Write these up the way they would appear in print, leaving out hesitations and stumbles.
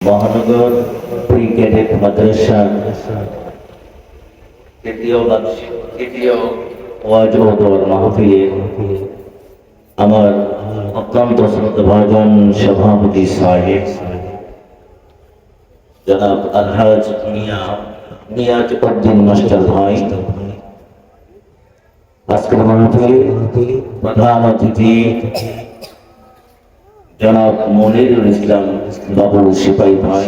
মহানগর pre cadet মাদ্রাসা তৃতীয় ওয়াজ ও দোয়ার মাহফিলে আমার অত্যন্ত শ্রদ্ধাভাজন সভাপতি সাহেব জনাব আলহাজ নিয়াজ উদ্দিন মাস্টার ভাই, আজকের মাহফিলে প্রধান অতিথি জনাব মনিরুল ইসলাম বাবু সিপাহী ভাই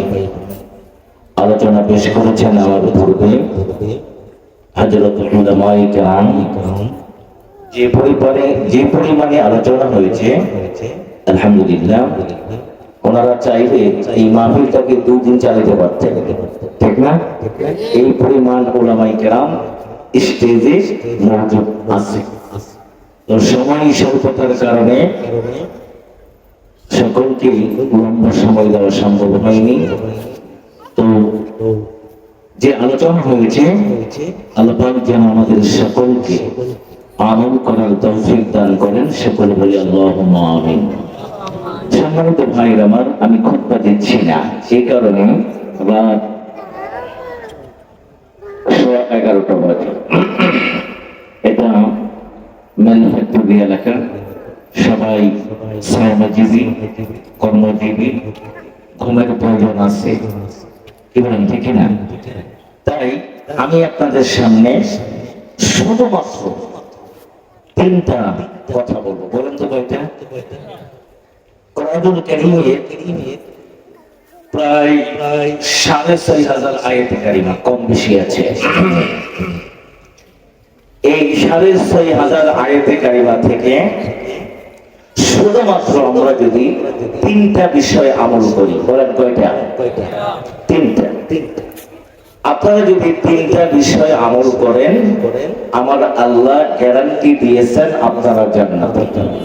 আলোচনা পেশ করেছেন। আমার পূর্বে হযরতুল উলামায়ে কেরাম যে পরিমাণে আলোচনা হয়েছে, আলহামদুলিল্লাহ, ওনারা চাইলে এই মাহফিলটাকে 2 দিন চালাতে পারতেন, ঠিক না? এই পরিমাণ উলামায়ে কেরাম স্টেজে মওজুদ আছে। তো সময় স্বল্পতার কারণে সকলকে লম্বা সময় দেওয়া সম্ভব হয়নি। তো যে আলোচনা হয়েছে, আল্লাহ পাক যেন আমাদের সকলকে আমল করার তৌফিক দান করেন, সকল বলি আল্লাহুম্মা আমিন। সম্মানিত ভাইরা আমার, আমি খুতবা দিচ্ছি না, এই কারণে রাত 11:15 বাজে। এটা ম্যানুফ্যাক্চারিং এলাকা, সবাই শ্রমজীবী, কর্মজীবী, ঘুমের প্রয়োজন আছে, কি বলেন, ঠিক না? তাই আমি আপনাদের সামনে শুধুমাত্র 3টা কথা বলবো। বলেন তো কয়টা? কোরআনুল কারীমের প্রায় 6,500 আয়াতে কারিমা কম বেশি আছে। এই 6,500 আয়াতে কারিমা থেকে শুধুমাত্র আমরা যদি 3টা বিষয় আমল করি, বলেন কয়টা? 3টা। আপনারা যদি 3টা বিষয় আমল করেন, আমার আল্লাহ গ্যারান্টি দিয়েছেন আপনারা জান্নাতে যাবেন।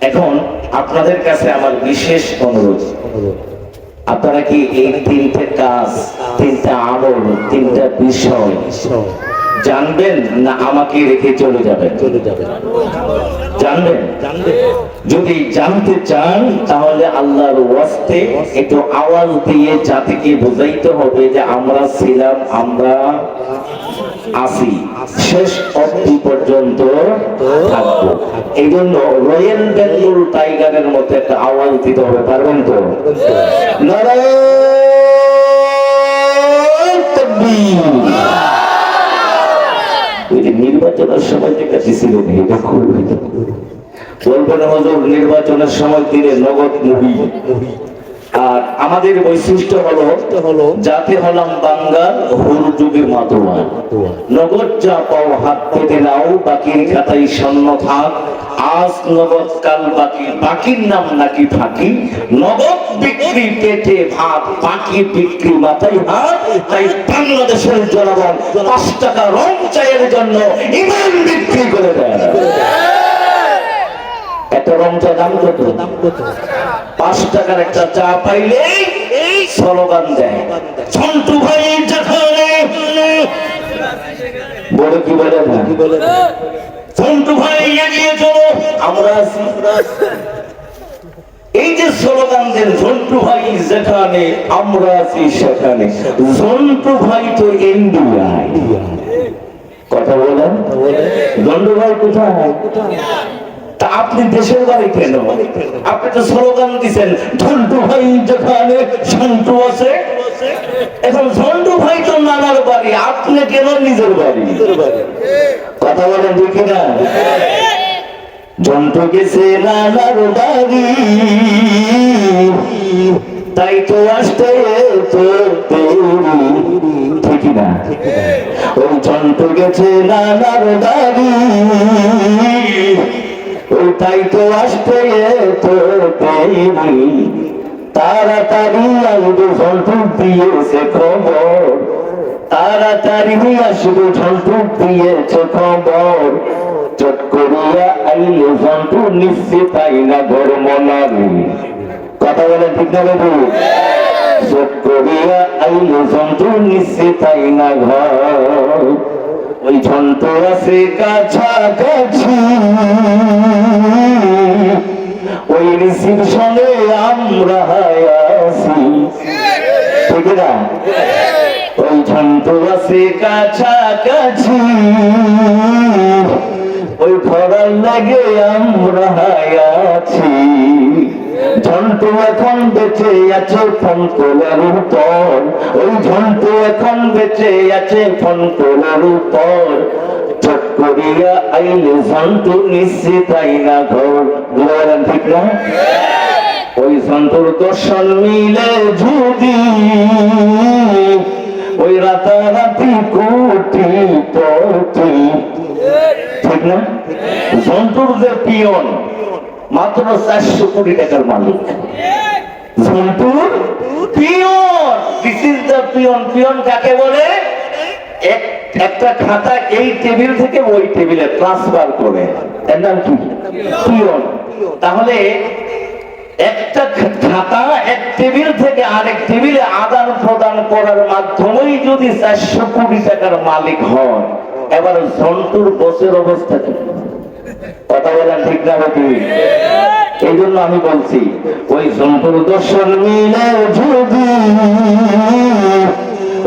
এখন আপনাদের কাছে আমার বিশেষ অনুরোধ, আপনারা কি এই 3টে কাজ, 3টা আমল, 3টা বিষয় জানবেন, না আমাকে রেখে চলে যাবেন? জানবেন। যদি জানতে চান তাহলে আল্লাহর ওয়াস্তে একটু আওয়াজ দিয়ে জাতিকে বোঝাইতে হবে যে আমরা ছিলাম, আমরা আছি, শেষ অবধি পর্যন্ত থাকবো। এই জন্য রয়্যাল বেঙ্গল টাইগারের মতো একটা আওয়াজ দিতে হবে, পারবেন তো? নারায়ে তাকবীর। ওই যে নির্বাচনের সময় যেটা দিছিলেন, এটা খুব বলবেন হুজুর নির্বাচনের সময় দিলে নগদ মুভি। আর আমাদের বৈশিষ্ট্য হলো যাতে হলাম বাঙ্গাল, হুর যুগে মাতোয়া, নগদ যা পাও হাত পেতে নাও, বাকির খাতায় শূন্য থাক, আজ নগদ কাল বাকি, বাকির নাম নাকি ফাঁকি, নগদ বিক্রি পেটে ভাত, বাকি বিক্রি মাথায় হাত। তাই বাংলাদেশের জনগণ 5 টাকা রং চায়ের জন্য ইমান বিক্রি করে দেয়। এত রং চা দাম কত? 5 টাকার একটা চা পাইলে স্লোগান দেয়, ঝন্টু ভাই যেখানে, বলে কি বলে না, ঝন্টু ভাই এগিয়ে চলো, আমরা আছি। এই যে স্লোগান দেন, ঝন্টু ভাই যেখানে, আমরা আছি সেখানে। ঝন্টু ভাই তো ইন্ডিয়ায়, কথা বলেন, ঝন্টু ভাই কোথায়? তা আপনি দেশের বাড়ি কেন? আপনি তো স্লোগান দিচ্ছেন ঝন্টু ভাই যেখানে, ঝন্টু আছে। এখন ঝন্টু ভাই তো নানার বাড়ি, আপনি কেন নিজের বাড়ি? কথা বলেন, দেখি না? ঝন্টু গেছে নানার বাড়ি, তাই তো আসতে তো দেরি, ঠিক না? ওই ঝন্টু গেছে নানার বাড়ি, তাই তো আসতে তো দেরি, তাড়াতাড়ি আসবে ঝন্টু দিয়েছে খবর, তাড়াতাড়ি আসবে ঝন্টু দিয়েছে খবর, চট করিয়া আইলে ঝন্টু নিশ্চিত তাই না ঘর মনারি। কথা বলেন, ঠিক না বাবু? চট করিয়া আইলে ঝন্টু নিশ্চিত তাই না ঘর, ওই ঝন্টু আছে কাছাকাছি, ওই রিসিপশনে আমরা ঠিক না? ওই ঝন্টু আছে কাছাকাছি, ওই খরার লাগে আমরা আছি। ঝন্টু এখন বেঁচে আছে ফোন তোলার উপর, ওই ঝন্টু এখন বেঁচে আছে ফোন তোলার উপর। চট করিয়া আইলে ঝন্টু নিশ্চিত তাই না ঘর। বলেন ঠিক না? ওই ঝন্টুর দর্শন মিলে যদি ওই রাতারাতি কোটিপতি, ঠিক না? ঝন্টুর যে পিয়ন মাত্র 400 কোটি টাকার মালিক। ঝন্টুর peon, this is the peon. Peon কাকে বলে? একটা খাতা এই টেবিল থেকে ওই টেবিলে ট্রান্সফার করে, এর নাম কি? পিয়ন। তাহলে একটা খাতা এক টেবিল থেকে আরেক টেবিলে আদান প্রদান করার মাধ্যমেই যদি 400 কোটি টাকার মালিক হয়, এবার ঝন্টুর বসের অবস্থা কি? কথা বলেন ঠিক না বাকি? এই জন্য আমি বলছি, ওই ঝন্টুর দর্শন মিলে যদি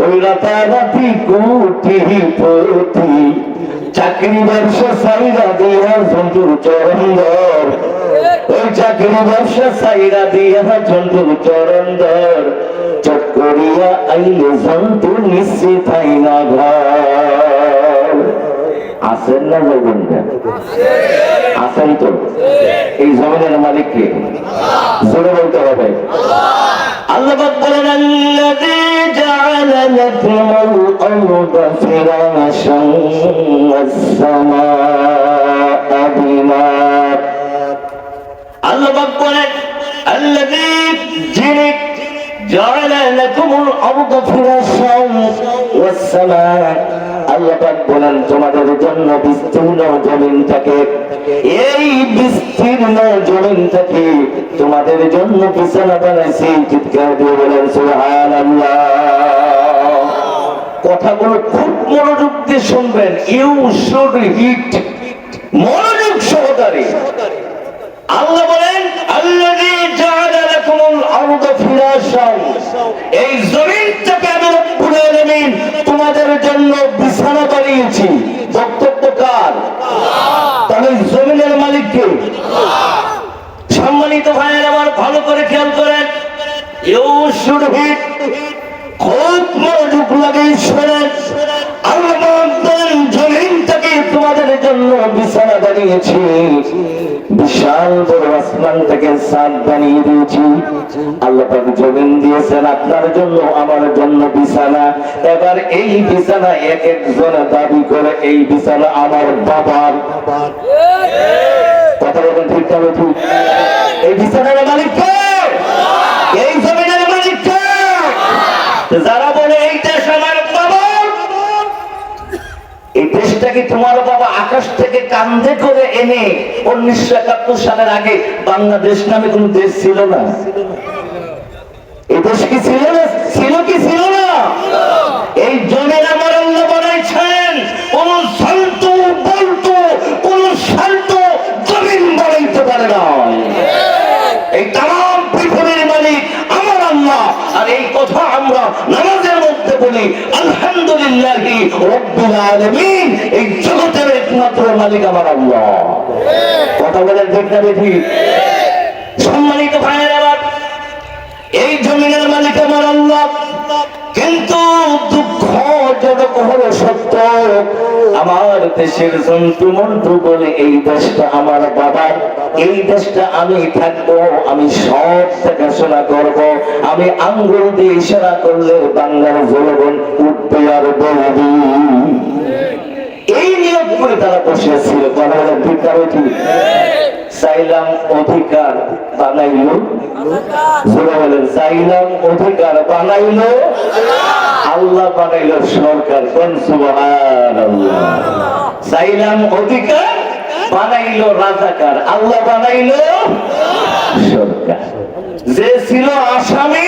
ওই রাতারাতি কোটিপতি, চাকরি ব্যবসা সাইরা দিয়া ঝন্টুর চরণ ধর, ওই চাকরি ব্যবসা সাইরা দিয়া ঝন্টুর চরণ ধর। চট করিয়া আইলে ঝন্টু নিশ্চিত তাই না ঘর। আছেন না বলবেন না? আছেন তো? এই জমিনের মালিক কে? জোরে বলতে হবে। আল্লাহ পাক বলেন, আল্লাযী জাআলা লাকুমুল আরদা ফিরাশান ওয়াস সামাআ বিনাআ। আল্লাহ পাক বলেন, আল্লাযী যিনি জাআলা লাকুমুল আরদা ফিরাশান ওয়াস সামাআ। আল্লাহ পাক বলেন, তোমাদের জন্য বিস্তীর্ণ জমিনটাকে, এই বিস্তীর্ণ জমিনটাকে তোমাদের জন্য বিছানা বানাইছি। চিৎকার দিয়ে বলেন সুবহানাল্লাহ। কথাগুলো খুব মনোযোগ দিয়ে শুনবেন। ইউ শুড হিট, মনোযোগ সহকারে। আল্লাহ বলেন, আল্লাযী জাআলা লাকুমুল আরদা ফিরাশান, এই জমিনটাকে আমি রব্বুল আলামিন তোমাদের জন্য বিছানা বানিয়েছি। বক্তব্য কার? তাহলে জমিনের মালিক কে? সম্মানিত ভাইয়েরা আমার, ভালো করে খেয়াল করেন। ইউ শুড হিট, খুব মনোযোগ লাগে শোনেন। আল্লাহ বলেন, জমিনটাকে তোমাদের জন্য বিছানা বানিয়েছি, বিশাল বড় আসমান থেকে ছাদ বানিয়ে দিয়েছি। আল্লাহ পাক জমিন দিয়েছেন আপনার জন্য, আমার জন্য বিছানা। এবার এই বিছানা এক একজন দাবি করে এই বিছানা আমার বাবার। কথা বলেন ঠিক না ঠিক? এই বিছানার মালিক কে? এই জমিনের মালিক কে? যারা বলে এই দেশ আমার বাবা, এই দেশটাকে তোমার বাবা আকাশ থেকে কান্দে করে এনে 1971 সালের আগে বাংলাদেশ নামে কোন দেশ ছিল না। এই দেশ কি ছিল না? ছিল কি ছিল না? এই জমিন আমার আল্লাহ বানাইছেন। কোন শান্ত বলতো, কোন শান্ত জমিন বানাইতে পারে না। এই তাম পৃথিবীর মালিক আমার আল্লাহ। আর এই কথা আমরা নামাজের মধ্যে বলি, আলহামদুলিল্লাহি রাব্বিল আলামিন। এই জগতের একমাত্র মালিক আমার আল্লাহ। কথা বলেন ঠিক না ঠিক? সম্মানিত ভাইয়েরা, এই জমিনের মালিক আমার আল্লাহ। কিন্তু দুঃখজনক হলো সত্য, আমার দেশের জন্তু মন্টু বলে এই দেশটা আমার বাবার, এই দেশটা আমি থাকবো, আমি সব দেখাশোনা করব। আমি আঙ্গুল দিয়ে ইশারা করলে বাংলার জনগণ উঠবে আর বলবি। এই নিয়োগ করে তারা বসেছিল। চাইলাম অধিকার বানাইলো, জোরে বলেন, চাইলাম অধিকার বানাইলো আল্লাহ, বানাইলো সরকার। কোন সুবহানাল্লাহ। চাইলাম অধিকার বানাইলো রাজাকার, আল্লাহ বানাইলো সরকার। যে ছিল আসামি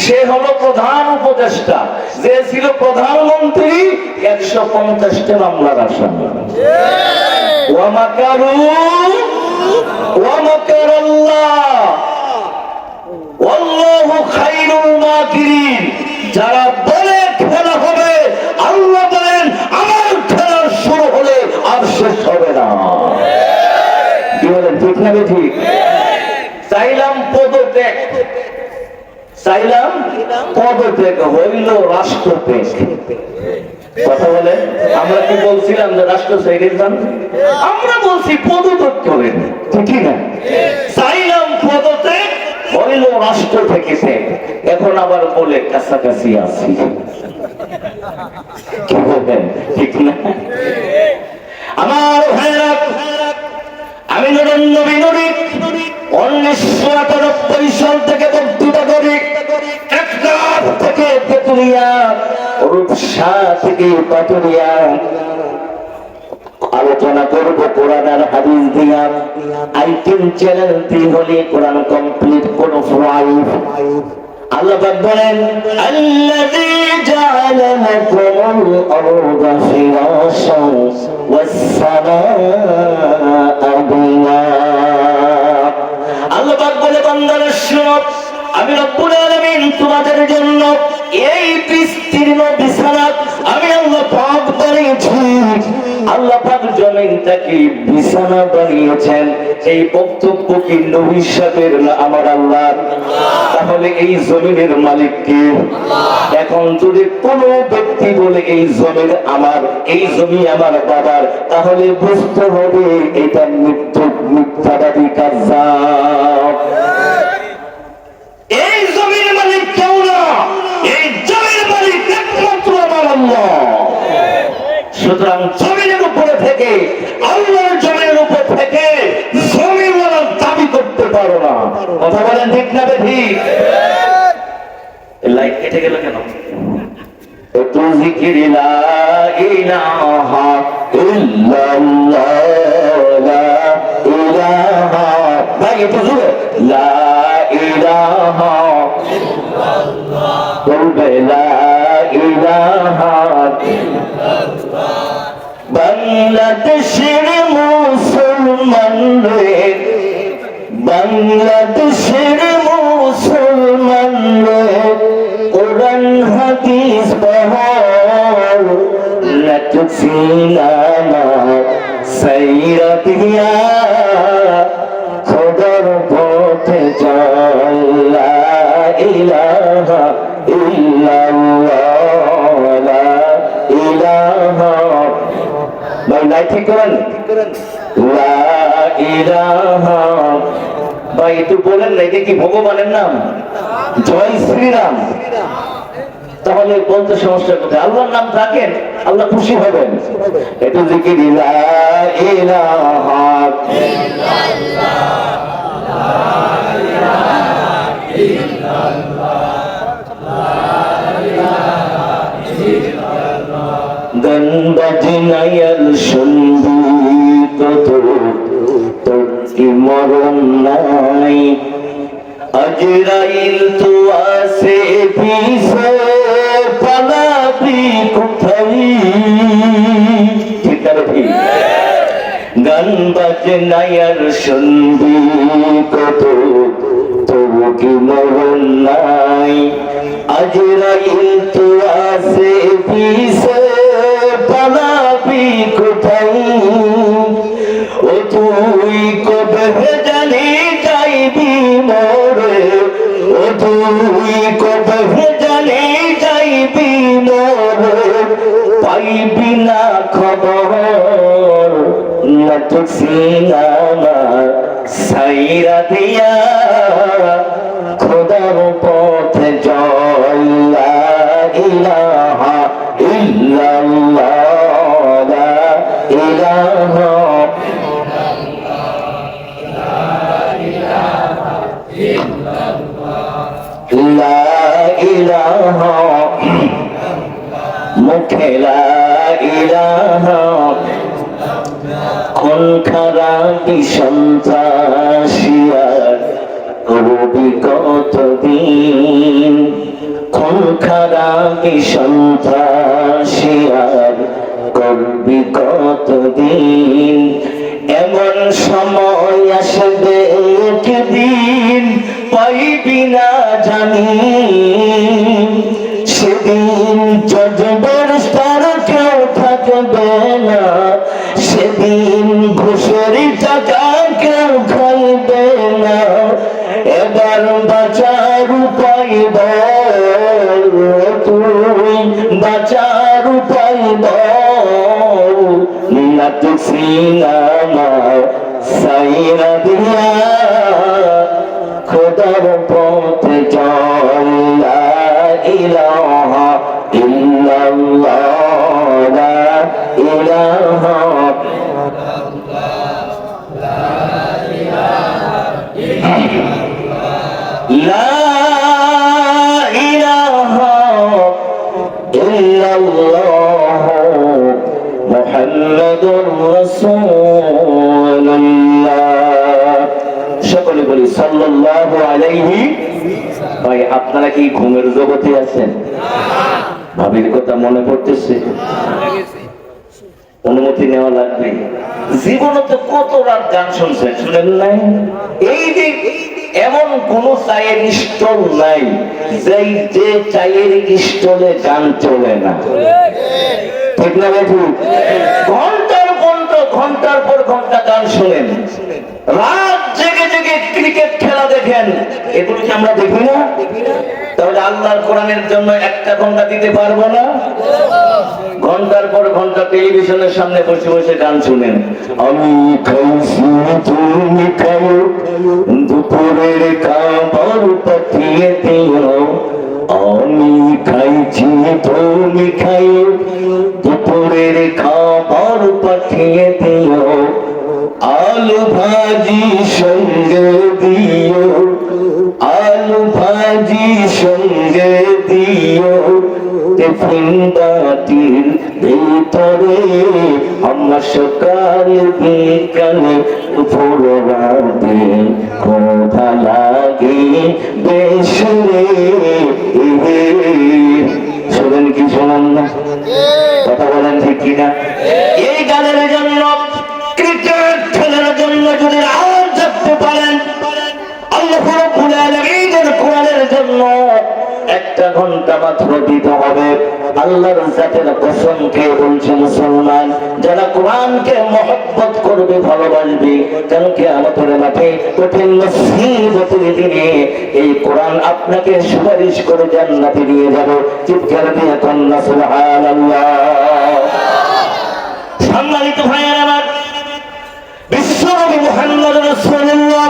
সে হলো প্রধান উপদেষ্টা, যে ছিল প্রধানমন্ত্রী 150টা মামলার আসামি। ওয়ামাকারু ওয়ামাকারাল্লাহ ওয়াল্লাহু খায়রুল মাকিরিন। যারা বলে খেলা হবে, আল্লাহ বলেন আমার খেলা শুরু হলে আর শেষ হবে না। কি বলেন, ঠিক না ঠিক? চাইলাম পদত্যাগ, চাইলাম পদত্যাগ, হইল রাষ্ট্রত্যাগ। কথা বলে, আমরা কি বলছিলাম যে রাষ্ট্র ছেড়ে যান? আমরা বলছি পদত্যাগ করেন, ঠিক না? চাইলাম পদত্যাগ, হইল রাষ্ট্র থেকে ত্যাগ। এখন আবার বলে কাছাকাছি আছি। কি বলবেন, ঠিক না? আমার ভাইরা, আমি নরেন্দ্র বিনোদী 1998 সাল থেকে বক্তৃতা করি। টেকনাফ থেকে তেতুলিয়া, রূপসা থেকে পাটুরিয়া আলোচনা করবো কোরআন আর হাদিস দিয়া। আইটেম চ্যানেলটি হলে কোরআন কমপ্লিট কোন ফাইভ। আল্লাহ পাক বলেন আল্লাযী জাআলা লাকুমুল আরদা ফিরাশান ওয়াস সামাআ বিনাআ। আল্লাহ পাক বলে বান্দারা শুনো, আমি রব্বুল আলামিন তোমাদের জন্য এই বিস্তীর্ণ বিছানা আমি আল্লাহ পাক বানিয়েছি। আল্লাহ পাক জমিনটাকে বিছানা বানিয়েছেন। এই বক্তব্য কি নবী সাহেবের না আমার আল্লাহ? তাহলে এই জমিনের মালিক কে? এখন যদি কোন ব্যক্তি বলে এই জমির আমার, এই জমি আমার বাবার, তাহলে বুঝতে হবে এটা মিথ্যাবাদী কাজ্জাব। এই জমির মালিক কেউ না, এই জমির মালিক একমাত্র আমার আল্লাহ। সুতরাং জমিনের উপরে থেকে, আল্লাহর জমিনের উপর থেকে জমিওয়ালা দাবি করতে পারো না। কথা বলেন ঠিক না ঠিক? লাইট কেটে গেল কেন? একটু জিকির লা ইলাহা ইল্লাল্লাহ, লা ইলাহা, ভাই একটু জোরে, লা ইলাহা ইল্লাল্লাহ, বলবে লা ইলাহা ইল্লাল্লাহ। বাংলাদেশের মুসলমান রে, বাংলাদেশের মুসলমান রে, কোরআন হাদিস পড়, নাটক সিনেমা সাইরা দিয়া খোদার পথে চল, লা ইলাহা ইল্লাল্লাহ, লা ইলাহা। ভাই নাই ঠিক করেন, লা ইলাহা। ভাই একটু বলেন না, এটা কি ভগবানের নাম? জয় শ্রীরাম। তাহলে বলতে সমস্যা কোথায়? আল্লাহর নাম থাকেন, আল্লাহ খুশি হবেন। একটু জিকির লা ইলাহা ইল্লাল্লাহ, লা ইলাহা ইল্লাল্লাহ, লা ইলাহা ইল্লাল্লাহ। গান বাজনায়াল শুনবি কত, তোর কি মরণ নাই? আজরাইল তো আসে পিছে, পালাবি কোথায়? ঠিক আছে ঠিক? গান বাজনায়াল শুনবি কত, তোর কি মরণ নাই? আজরাইল তো আসে পিছে, পালাবি কোথায়? ও তুই কবে জানি যাইবি মোরে, ও তুই কবে জানি যাইবি মোরে, পাইবি না খবর, নাটক সিনেমা সাইরা দিয়া খোদার পথে চল, লা ইলাহা ইল্লাল্লাহ, লা ইলাহা লা ইলাহা, মুখে লা ইলাহা, কোন খারাপি সন্ত্রাসিয়ার করবি কতদিন? কোন খারাপি সন্ত্রাসিয়ার করবি কতদিন? এমন সময় আসবে একদিন, পাইবি না জানি সে উপায় বল, তুই বাঁচার উপায় বল, না তো সিনামা সাইরা দিয়া খোদার পথে চল, লা ইলাহা ইল্লাল্লাহ, লা ইলাহা লা ইলাহা ইল্লাল্লাহ মুহাম্মাদুর রাসূলুল্লাহ। সকলে বলি সাল্লাল্লাহু আলাইহি। ভাই আপনারা কি ঘুমের জগতে আছেন? ভাবির কথা মনে পড়তেছে? অনুমতি নেওয়া লাগবে। জীবনে তো কত রাত গান শুনছেন, শুনেন নাই? এই যে এমন কোন চায়ের স্টল নাই যে চায়ের স্টলে গান চলে না, ঠিক না বাবু? ঘন্টার পর ঘন্টা গান শোনেন, রাত জেগে জেগে ক্রিকেট খেলা দেখেন, এগুলো কি আমরা দেখি না? তাহলে আল্লাহর কোরআনের জন্য একটা ঘন্টা দিতে পারবো না? ঘন্টার পর ঘন্টা টেলিভিশনের সামনে বসে বসে গান শুনেন। আমি খাইছি তুমি খাও, দুপুরের খাবার পাঠিয়ে দিও। আমি খাইছি তুমি খাই, দুপুরের খাবার পাঠিয়ে দিও। আলু ভাজি সঙ্গে দিও, আলু ভাজি সঙ্গে দিও। টিফিন বাটির ভিতরে আমার সকাল বিকালে দুপুর রাতে ক্ষুধা লাগে বেশি রে। শোনেন কি শোনেন না? কথা বলেন ঠিক কিনা? এই গানের জন্য, ক্রিকেট খেলার জন্য যদি আর থাকতে পারেন, আল্লাহ রাব্বুল আলামিনের কোরআনের জন্য একটা ঘন্টা মাত্র দিতে হবে। আল্লাহর জাতের কসম খেয়ে বলছে মুসলমান, যারা কোরআনকে মহব্বত করবে, ভালোবাসবে, কেন কিয়ামতের মাঠে কঠিন মুসিবতের দিনে এই কোরআন আপনাকে সুপারিশ করে জান্নাতে নিয়ে যাবে। চিৎকার দিয়ে কন্যা সুবহানাল্লাহ। সম্মানিত ভাইয়েরা আমার, বিশ্বনবী মুহাম্মদ রাসূলুল্লাহ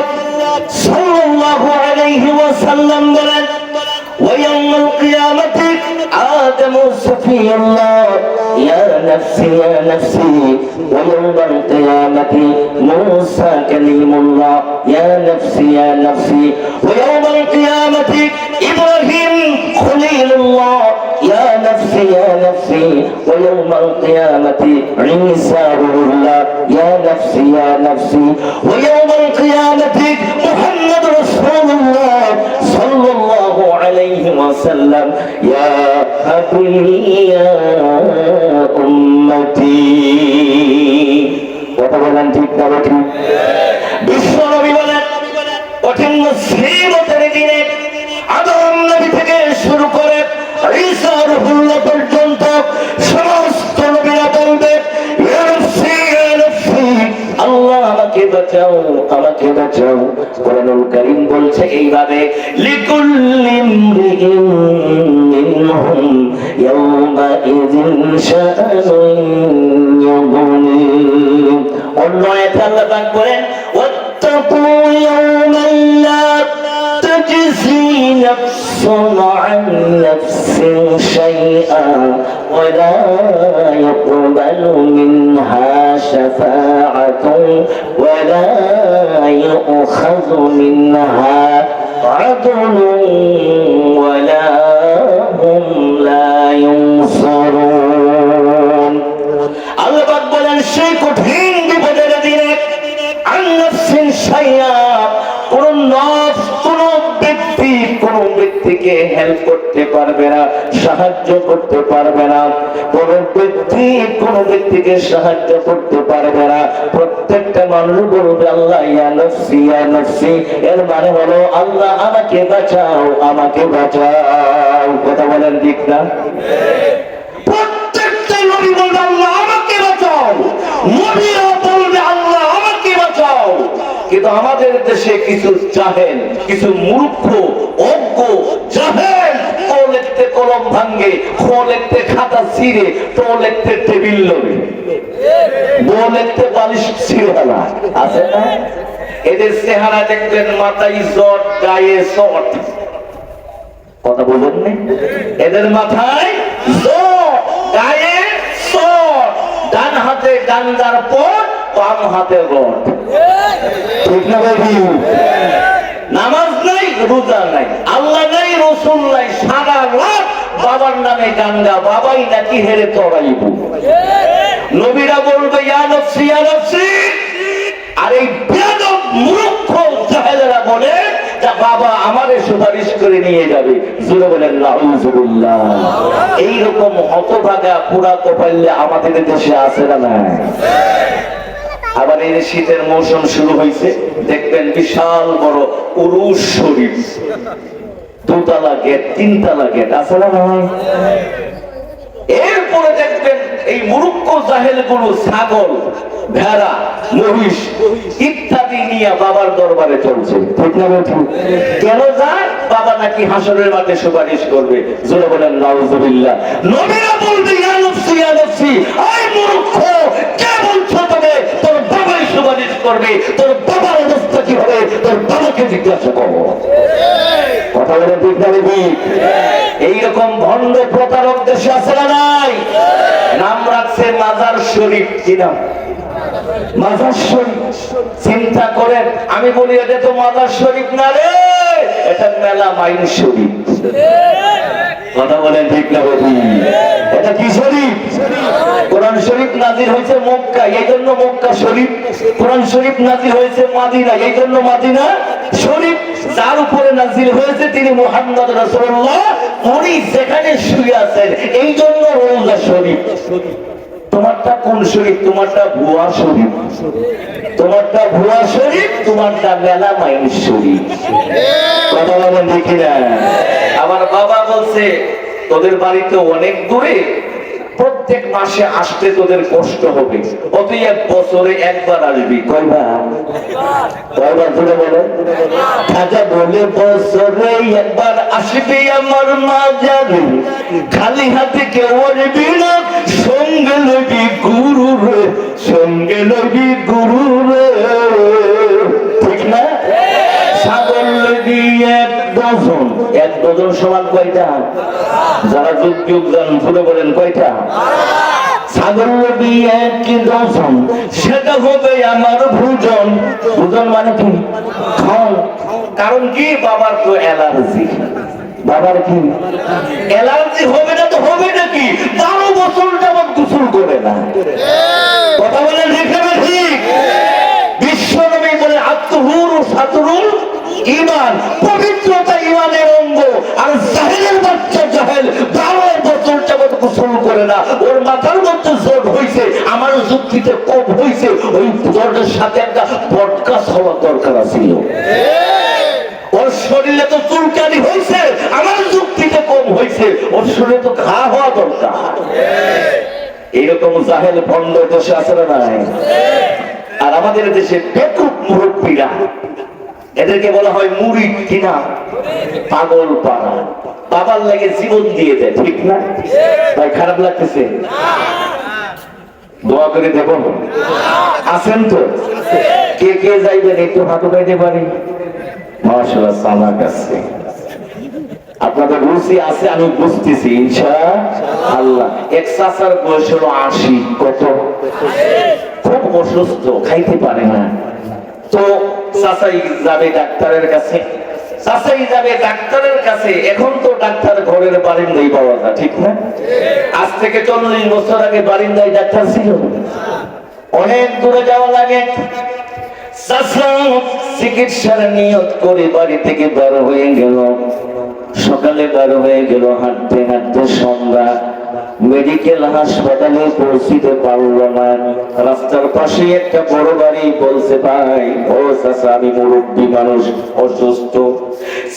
সাল্লাল্লাহু আলাইহি ওয়াসাল্লাম বলেন, ويوم القيامة آدم صفي الله يا نفسي يا نفسي، ويوم القيامة موسى كليم الله يا نفسي يا نفسي، ويوم القيامة إبراهيم خليل الله يا نفسي يا نفسي، ويوم القيامة عيسى روح الله يا نفسي يا نفسي، ويوم القيامة محمد رسول الله صلى الله عليه وسلم يا أبي يا أمتي। কথা বলেন ঠিক না ঠিক? বিশ্বনবী বলেন, কঠিন মুসিবতের দিনে আদম নবী থেকে শুরু করে ঈসা রূহুল্লাহ পর্যন্ত সমস্ত নবীরা বলবে, ইয়া নাফসি ইয়া নাফসি, আল্লাহ আমাকে বাঁচাও, আমাকে বাঁচাও। কোরআনুল কারীম বলছে এইভাবে, লিকুল্লি ইমরিইন মিনহুম ইয়াওমাইযিন শাআনুন ইউগনি। অন্য আয়াতে আল্লাহ পাক বলেন, ওয়াত্তাকু ইয়াওমান লা তাজজি নাফসুন আন নাফসিন শাইআ ওয়া লা ইউকবালু মিনহা শাফাআতুন ওয়া লা ইউখাযু মিনহা আদলুন ওয়া লা হুম লা ইউনসারুন। আল্লাহ পাক বলেন, সেই কঠিন বিপদের দিনে আন নাফসিন শাইআ, কোন নফস, কোন ব্যক্তি কোন ব্যক্তিকে হেল্প করতে পারবে না, সাহায্য করতে পারবে না। কোন ব্যক্তি কোন ব্যক্তিকে সাহায্য করতে পারবে না। প্রত্যেকটা মানুষ বলবে, আল্লাহ ইয়া নাফসি ইয়া নাফসি। এর মানে হলো, আল্লাহ আমাকে বাঁচাও, আমাকে বাঁচাও। কথা বলেন ঠিক না? প্রত্যেকটা নবী বলবে, আল্লাহ আমাকে বাঁচাও। নবীরা বলবে, আল্লাহ আমাকে বাঁচাও। কিন্তু আমাদের দেশে কিছু জাহেল, কিছু মূর্খ, অজ্ঞ জাহেল ও লিখতে কলম ভাঙ্গে, খো লিখতে খাতা ছিঁড়ে, তো লিখতে টেবিল লড়ে, বো লিখতে বালিশ ছিঁড়ে ফেলা আছে না? এদের চেহারা দেখবেন মাথায় জট, গায়ে চট। কথা বলবেন না? এদের মাথায় জট, গায়ে চট, ডান হাতে ডান্ডার পট, বাম হাতে রড। ঠিক না ভাই? নামাজ নাই, রোজা নাই, আল্লাহ নাই, রসুল নাই, সারা রাত বাবার নামে গাঙ্গা, বাবাই নাকি হেরে তরাইব। নবীরা বলবে ইয়া নফসি ইয়া নফসি, আর এই বেয়াদব মূর্খ জাহেলেরা বলে যা বাবা আমারে সুপারিশ করে নিয়ে যাবে। জোরে বলেন নাউজুবিল্লাহ। এইরকম হতভাগা পুরা কপাল্যা আমাদের দেশে আছে না নাই? আবার এই শীতের মৌসুম শুরু হয়েছে, দেখবেন বিশাল বড় উরুস শরীফ, দুতলা গেট, তিনতলা গেট আছে না নাই? এরপরে দেখবেন এই মূর্খ জাহেল গুলো ছাগল, ভেড়া, মহিষ ইত্যাদি নিয়ে বাবার দরবারে চলছে। ঠিক না বলছেন? কেন যায়? বাবা নাকি হাসরের মাঠে সুপারিশ করবে। জোরে বলেন নাউজুবিল্লাহ। নবীরা বলবে ইয়া নফসি ইয়া নফসি, এই মূর্খ কে বলছো তবে তোর বাবাই সুপারিশ করবে? তোর বাবার অবস্থা কি হবে তোর বাবাকে জিজ্ঞাসা করো। কথা বলে ঠিক না বেবি? এইরকম ভণ্ড প্রতারক দেশে আছে না নাই? নাম রাখছে মাজার শরীফ। কি নাম? মাজার শরীফ। চিন্তা করেন, আমি বলি এটা তো মাজার শরীফ না রে, এটা মেলা মাইন শরীফ। কথা বলেন ঠিক না বেবি? এটা কি শরীফ? কোরআন শরীফ নাজির হয়েছে মক্কা, এই জন্য মক্কা শরীফ। কোরআন শরীফ নাজির হয়েছে মাদিনা, এই জন্য মাদিনা শরীফ। যার উপরে নাজিল হয়েছে তিনি মুহাম্মদ রাসূলুল্লাহ, উনি যেখানে শুয়ে আছেন এই জন্য রওজা শরীফ। তোমারটা কোন শরীফ? তোমারটা ভুয়া শরীফ। তোমারটা ভুয়া শরীফ, তোমারটা মেলা মাইন শরীফ। কথা বলেন দেখি না? আমার বাবা বলছে তোদের বাড়িতে অনেক দূরে, প্রত্যেক মাসে আসতে তোদের কষ্ট হবে, অতই এক বছরে একবার আসবি। কয়বার? কয়বার ধরে বলেন? খাজা বলে বছরে একবার আসবি আমার মাজারে, খালি হাতে কেউ আসবি না, সঙ্গে লবি গুরু রে, সঙ্গে লবি গুরু রে। ঠিক না? ছাগল লবি এক ডজন। এক ডজন সমান কয়টা? যারা যুগ যুগ জান ভুলে বলেন কয়টা? ছাগল লবি এক ডজন, সেটা হবে আমার ভোজন। ভোজন মানে কি? খাও। কারণ কি? বাবার তো অ্যালার্জি। বাবার কি অ্যালার্জি? হবে না তো হবে নাকি? 12 বছর যাবত গোসল করে না। কথা বলে দেখে ঠিক? বিশ্বনবী বলে আত্মহুর সাতরুল ঈমান, পবিত্রতা ঈমানের অঙ্গ। আর জাহেলের বাচ্চা জাহেল 12 বছর যাবত গোসল করে না। ওর মাথার মধ্যে জ্বর হয়েছে, আমার যুক্তিতে কম হয়েছে, ওই জ্বরের সাথে একটা বটগাছ হওয়ার দরকার ছিল। ওর শরীরে তো চুলকানি হয়েছে, আমার যুক্তিতে কম হয়েছে, ওর শরীরে তো ঘা হওয়া দরকার। এইরকম জাহেল ভণ্ড দেশে আছে না নাই? আর আমাদের দেশে বেকুব মুরব্বীরা, এদেরকে বলা হয় মুরিদ। কিনা? পাগল পাড়া। বাবার লাগে জীবন দিয়ে দেয়। ঠিক না ভাই? খারাপ লাগতেছে? দোয়া করে দেব। আছেন তো? কে কে যাইবেন একটু হাত উঠাইতে পারি? মাশাআল্লাহ, সালাক আছে। আপনাদের রুচি আছে আমি বুঝতেছি ইনশাআল্লাহ। এক চাচার বয়স হলো 80। কত? খুব অসুস্থ, খাইতে পারে না। তো চাচাই যাবে ডাক্তারের কাছে। চাচাই যাবে ডাক্তারের কাছে। এখন তো ডাক্তার ঘরের বারিন্দায় পাওয়া যায়। ঠিক না? আজ থেকে 40 বছর আগে বারিন্দায় ডাক্তার ছিল। অনেক দূরে যাওয়া লাগে। চাচা চিকিৎসার নিয়ত করে বাড়ি থেকে বের হয়ে গেল। সকালে বের হয়ে গেল, হাঁটতে হাঁটতে সন্ধ্যা। মেডিকেল হাসপাতালে পৌঁছিতে পারলো না। রাস্তার পাশে একটা বড় বাড়ি। বলছে ভাই, ও চাচা আমি মুরব্বী মানুষ, অসুস্থ,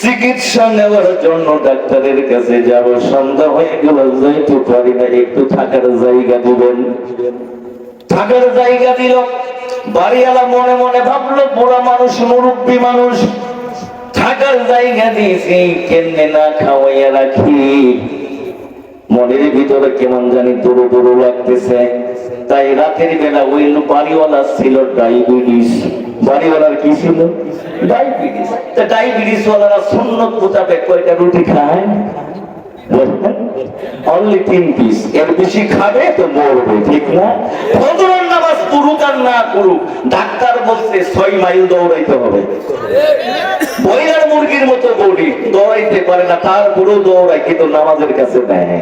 চিকিৎসা নেওয়ার জন্য ডাক্তারের কাছে যাব। সন্ধ্যা হয়ে গেল, যাইতে পারি না, একটু থাকার জায়গা দিবেন। থাকার জায়গা দিল। বাড়িওয়ালা মনে মনে ভাবলো বুড়া মানুষ, মুরব্বী মানুষ, থাকার জায়গা দিয়েছি, কেমনে না খাওয়াইয়া রাখি। মনের ভিতরে কেমন জানি দূরো দূরো লাগতেছে। তাই রাতের বেলা ওই বাড়িওয়ালা ছিল ডায়াবেটিস। বাড়িওয়ালার কি ছিল? ডায়াবেটিস। তা ডায়াবেটিস ওয়ালারা সুন্নত মোতাবেক কয়টা রুটি খায়? Only 3 piece. এর বেশি খাবে তো মরবে, ঠিক না? ফজরের নামাজ পড়ুক আর না করুক, ডাক্তার বলছে 6 মাইল দৌড়াইতে হবে। বইলার মুরগির মতো বডি, দৌড়াইতে পারে না, তারপরেও দৌড়ায়, কিন্তু নামাজের কাছে নেয়।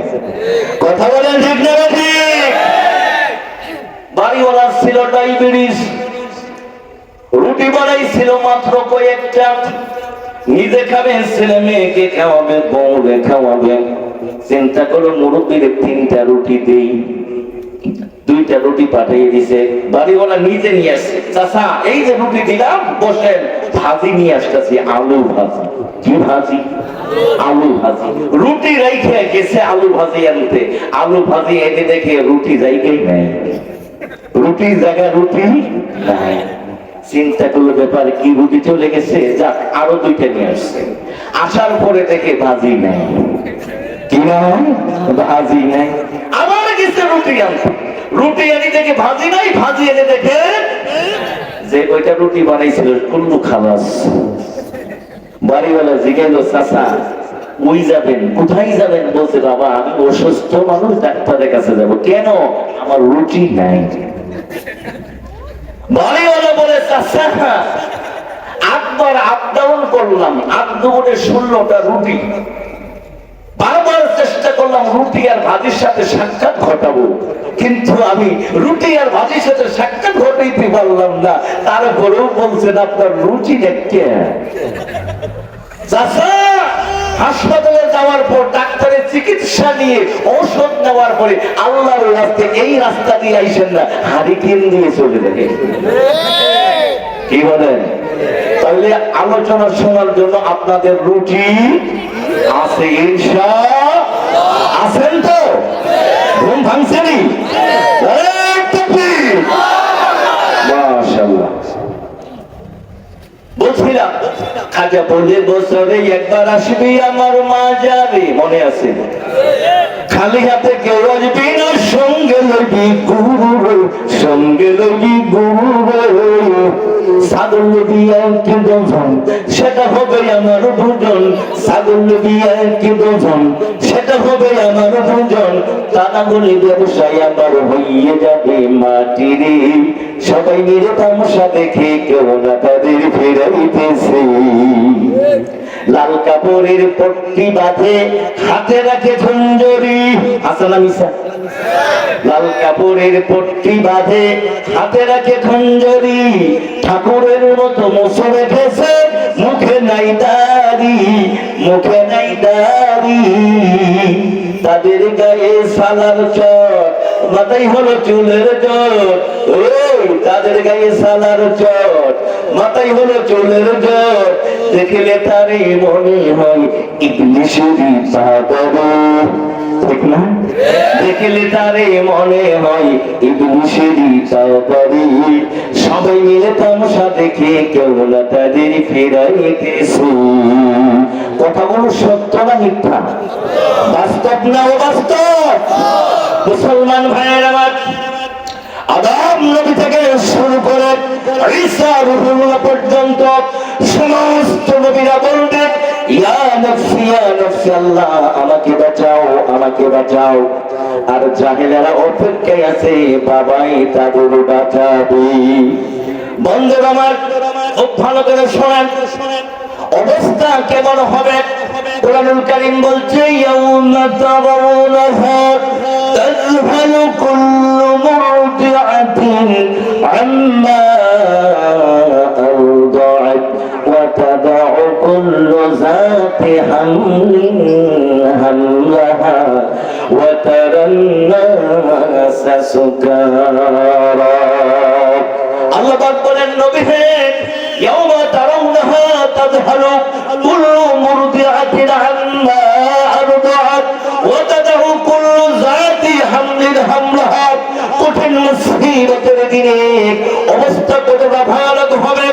কথা বলেন ঠিক না ঠিক? বাড়িওয়ালার ছিল ডায়াবেটিস। রুটি বানাইছিল মাত্র কয়েকটা, নিজে খাবে, ছেলে মেয়েকে খাওয়াবে, বউরে খাওয়াবে। চিন্তা করো মুরব্বীর 3টা রুটি দেই, 2টা রুটি পাঠিয়ে দিছে। বাড়িওয়ালা নিজে নিয়ে আসছে, চাচা এই যে রুটি দিলাম, বসেন, ভাজি নিয়ে আসতেছি, আলু ভাজি। কি ভাজি? আলু ভাজি। রুটি রাইখে গেছে আলু ভাজি আনতে, আলু ভাজি এনে দেখে রুটি জায়গায় নাই, রুটির জায়গায় রুটি নাই। চিন্তা করলো ব্যাপার কি, রুটি চলে গেছে, যাক আরো 2টা নিয়ে আসছে। আসার পরে দেখে ভাজি নাই। কি নাই? ভাজি নাই। আবার গেছে রুটি আনতে, রুটি এনে দেখে ভাজি নাই, ভাজি এনে দেখে যে ওইটা রুটি বানাইছিল কুল্লু খালাস। বাড়িওয়ালা জিজ্ঞাসা, চাচা ওই যাবেন? কোথায় যাবেন? বলছে বাবা আমি অসুস্থ মানুষ, ডাক্তারের কাছে যাব। কেন? আমার রুটি নাই। বাড়িওয়ালা বলে, চাচা 8 বার আপ ডাউন করলাম, 8 দুগুণে 16টা রুটি, বারবার চেষ্টা করলাম রুটি আর ভাজির সাথে সাক্ষাৎ ঘটাবো, কিন্তু আমি রুটি আর ভাজির সাথে সাক্ষাৎ ঘটাইতে পারলাম না। তারপরেও বলছেন আপনার রুটি দেখতে। চাচা হাসপাতালে যাওয়ার পর ডাক্তারের চিকিৎসা নিয়ে ঔষধ নেওয়ার পরে আল্লাহর রাস্তে এই রাস্তা দিয়ে আইসেন না, হারিকেন দিয়ে চলে যাবে। কি বলেন? তাহলে আলোচনা শোনার জন্য আপনাদের রুটি আছে, ইনশাআল্লাহ আছেন তো? ঘুম ভাঙছেনি? মাশাআল্লাহ। বলছিলাম খাজা বলে বছরে একবার আসবি আমার মাজারে, মনে আছে? খালি হাতে কেউ আসবি না, সঙ্গে লবি গুরু, সঙ্গে লবি গুরু। ছাগল লবি 1 ডজন, সেটা হবে আমার ভোজন। ছাগল লবি 1 ডজন, সেটা হবে আমার ভোজন। তা না হলে ব্যবসায় আমার হইয়ে যাবে মাটিরে। সবাই মিলে তামাশা দেখে কেউ না তাদের ফেরাইতেছে। লাল কাপড়ের পট্টি বাঁধে, হাতে রাখে ঝঞ্ঝরি। হাসান মিশা? লাল কাপড়ের পট্টি বাঁধে, হাতে রাখে খঞ্জরি। ঠাকুরের মতো মুছে রেখেছে, মুখে নাই দাড়ি, মুখে নাই দাড়ি। তাদের গায়ে সালার চট, মাথায় হলো চুলের জট। ওই তাদের গায়ে সালার চট, মাথায় হলো চুলের জট। দেখলে তারে মনে হয় ইবলিশেরই পাদারে, ঠিক না? দেখলে তারে মনে হয় ইবলিশেরই পাদারে। সবাই মিলে তামাশা দেখে কেউ না তাদের ফেরাইতেছে। কথাগুলো সত্য না মিথ্যা? বাস্তব না অবাস্তব? মুসলমান ভাইয়ের আমার, আদম নবী থেকে শুরু করে ঈসা রূহুল্লাহ পর্যন্ত সমস্ত নবীরা বলতেন ইয়া নফসি ইয়া নফসি, আল্লাহ আমাকে বাঁচাও, আমাকে বাঁচাও। আর জাহেলেরা অপেক্ষায় আছে বাবাই তাদের বাঁচাবে। বন্ধুরা আমার খুব ভালো করে শোনেন, অবস্থা কেমন হবে। কুরআনুল কারীম বলছে ইয়াউমা তারাউনাহা তাযহালু কুল্লু মুরদিআতিন আম্মা আরদাআত ওয়া তাদাউ কুল্লু যাতি হামলিন হামলাহা ওয়া তারান নাসা সুকারা। আল্লাহ পাক বলেন নবী হে, ইয়াউমা তারাউনাহা তাযহালু কুল্লু মুরদিআতিন আম্মা আরদাআত ওয়া তাদাউ কুল্লু যাতি হামলিন হামলাহা। কঠিন মুসিবতের দিনে অবস্থা কতটা ভয়ানক হবে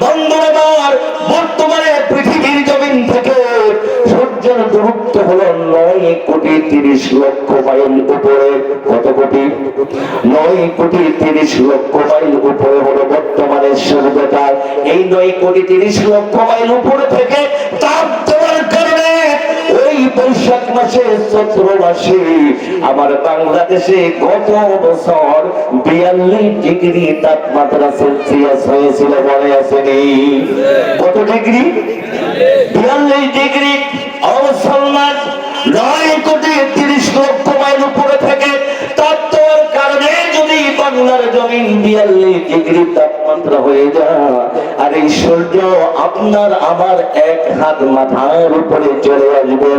বন্ধুরা আমার। বর্তমানে পৃথিবীর জমিন থেকে সূর্যের দূরত্ব হলো 9,30,00,000 মাইল উপরে। কত কোটি? 9,30,00,000 মাইল উপরে হলো বর্তমানে সূর্যটা। এই 9,30,00,000 মাইল উপরে থেকে তাপ দেওয়ার কারণে ওই বৈশাখ মাসে চৈত্র মাসে আমার বাংলাদেশে গত বছর 42 ডিগ্রি তাপমাত্রা সেলসিয়াস হয়েছিল, মনে আসেনি? কত ডিগ্রি? 42 ডিগ্রি। মুসলমান 9,30,00,000 মাইল উপরে থেকে তাপ দেওয়ার কারণে যদি বাংলার জমিন 42 ডিগ্রি তাপমাত্রা হয়ে যায়, আর এই সূর্য আপনার আমার এক হাত মাথার উপরে চলে আসবে।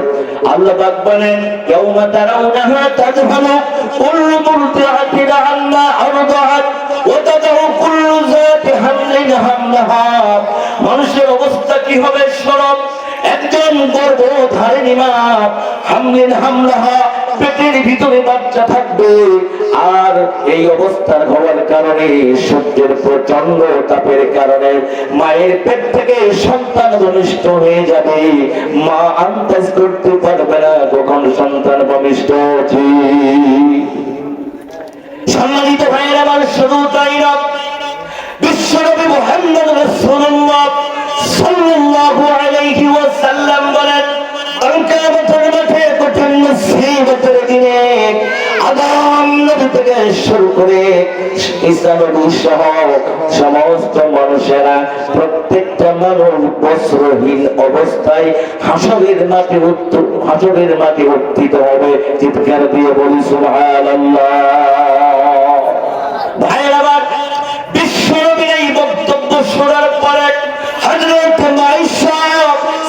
আল্লাহ পাক বলেন, ইয়াউমা তারাউনাহা তাযহালু কুল্লু মুরদিআতিন আম্মা আরদাআত ওয়া তাদাউ কুল্লু যাতি হামলিন হামলাহা। মানুষের অবস্থা কি হবে শোনো। একজন গর্ভধারিণী মা হামলিন হামলাহা, পেটের ভিতরে বাচ্চা থাকবে, আর এই অবস্থার হওয়ার কারণে সূর্যের প্রচন্ড তাপের কারণে মায়ের পেট থেকে সন্তান ভূমিষ্ঠ হয়ে যাবে। মা আন্দাজ করতে পারবে না কখন সন্তান ভূমিষ্ঠ হচ্ছে। সম্মানিত ভাইয়েরা আমার, শুধু তাই না, বিশ্বনবী মুহাম্মদ রাসূলুল্লাহ সাল্লাল্লাহু আলাইহি ওয়াসাল্লাম বলেন, কিয়ামতের মাঠে কঠিন মুসিবতের দিনে আদম নবী থেকে শুরু করে ঈসা নবী সহ সমস্ত মানুষেরা, প্রত্যেকটা মানুষ বস্ত্রহীন অবস্থায় হাসরের মাঠে উত্থিত হবে। চিৎকার দিয়ে বলি সুবহানাল্লাহ। ভাইরা আমার, বিশ্বনবীর এই বক্তব্য শোনার পরে হযরত আয়েশা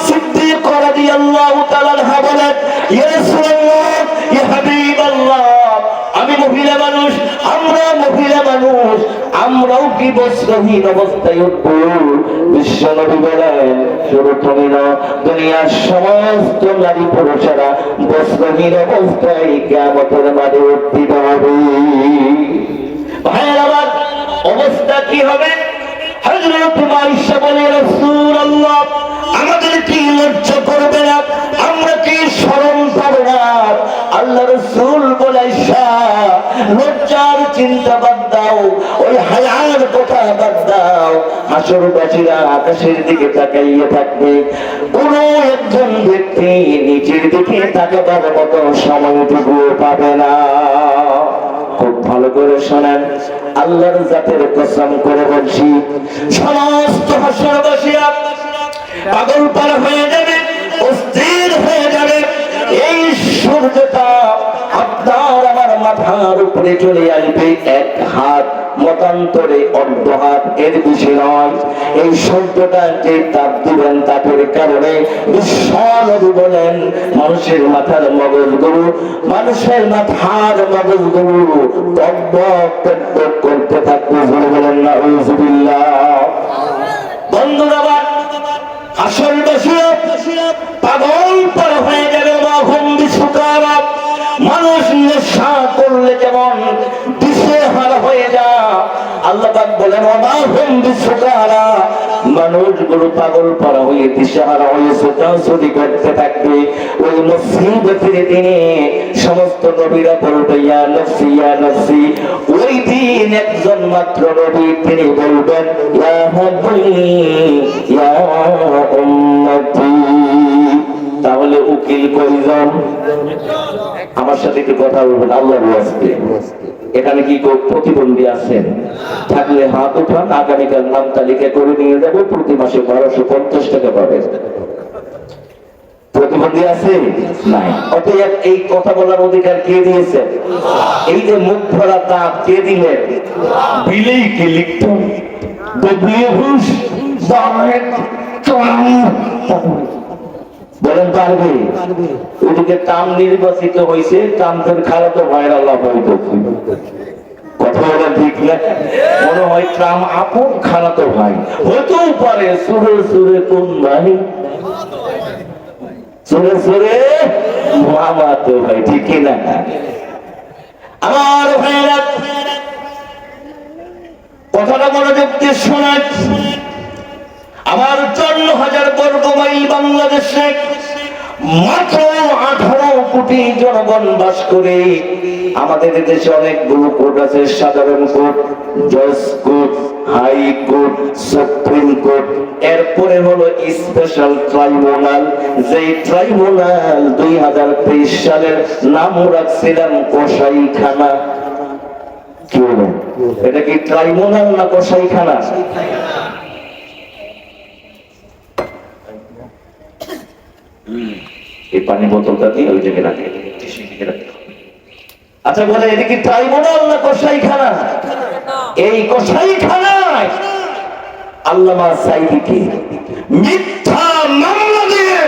সিদ্দিকা রাদিয়াল্লাহু তাআলা আনহা বলেন, ইয়া রাসূলুল্লাহ, ইয়া হাবিবাল্লাহ, আমি মহিলা মানুষ, আমরা মহিলা মানুষ, আমরাও কি বস্ত্রহীন অবস্থায় উঠবো? বিশ্বনবী বলেন, শুধু তুমি না, দুনিয়ার সমস্ত নারী পুরুষেরা বস্ত্রহীন অবস্থায় কিয়ামতের মাঠে উত্থিত হবে। ভাইয়ের আমার, অবস্থা কি হবে? হযরত আয়েশা বলে, রাসূলুল্লাহ, আমাদের কি লজ্জা করবে না? আমরা কি শরম পাবো না? আল্লাহ রাসূল বলে, আয়েশা, লজ্জার চিন্তা বাদ দাও, ওই হায়ার কথা বাদ দাও। হাসরবাসীরা আকাশের দিকে তাকাইয়ে থাকবে, কোন একজন ব্যক্তি নিচের দিকে তাকাবার মতো সময়টুকু পাবে না। খুব ভালো করে শোনেন, আল্লাহর জাতের কসম করে বলছি, সমস্ত হাসরবাসীরা পাগল পার হয়ে যাবে, অস্থির হয়ে যাবে। এই সূর্যটা আপনার আমার মাথার উপরে চলে আসবে, এক হাত মতান্তরে অর্ধ হাত, এর বেশি নয়। এই সূর্যটা যে তাপ দিবেন, তাপের কারণে বিশ্বনবী বলেন, মানুষের মাথার মগজগুলো, মানুষের মাথার মগজগুলো টকবক টকবক করতে থাকবে। বলেন নাউযুবিল্লাহ। বন্ধুরা, হাসরবাসীরা পাগল পার হয়ে যাবে। মাহুম বিসুকারা, মানুষ নেশা করলে যেমন দিশেহারা হয়ে যায়, আল্লাহ পাক বলেন, মাহুম বিসুকারা, মানুষগুলো পাগল পারা হয়ে দিশেহারা হয়ে ছোটাছুটি করতে থাকবে। ওই মুসিবতের দিনে সমস্ত নবীরা বলবে, ইয়া নফসি ইয়া নফসি। ওই দিন একজন মাত্র নবী, তিনি বলবেন, ইয়া হাবি ইয়া উম্মতি। তাহলে উকিল কয়জন? আমার সাথে একটু কথা বলবেন আল্লাহর ওয়াস্তে। এখানে কি প্রতিবন্ধী আছেন? থাকলে হাত উঠান, আগামীকাল নাম তালিকা করে নিয়ে যাব, প্রতি মাসে 1250 টাকা পাবেন। প্রতিবন্ধী আছে? নাই। অতএব এই কথা বলার অধিকার কে দিয়েছে? এই যে মুখ ভরা দাঁত কে দিলেন? বিলেই কে লিখত? বলেন পারবে? ওদিকে কাম নির্বাচিত হয়েছে, কামদের খারাপ ভাইয়ের আল্লাহ হইতেছে। কথা বলা ঠিক না? মনে হয় ট্রাম আপন খালাতো ভাই হতেও পারে। সুরে সুরে কোন ভাই? সুরে সুরে মামাতো ভাই, ঠিক না? আমার ভাইরা, কথাটা মনোযোগ দিয়ে শোনান। আমার 54,000 বর্গ মাইল বাংলাদেশে মাত্র 18 কোটি জনগণ বাস করে। আমাদের দেশে অনেকগুলো কোর্ট আছে, সাধারণ কোর্ট, জজ court, high court, supreme court, এরপরে হলো স্পেশাল ট্রাইব্যুনাল। যে ট্রাইব্যুনাল 2023 সালের নাম রাখছিলাম কসাইখানা। কি হলো, এটা কি ট্রাইব্যুনাল না কসাইখানা? এই পানি বোতলটা দিয়ে ওই জায়গায় রাখে। আচ্ছা বলে, এটা কি ট্রাইব্যুনাল না কসাইখানা? এই কসাইখানায় আল্লামা সাঈদীকে মিথ্যা মামলা দিয়ে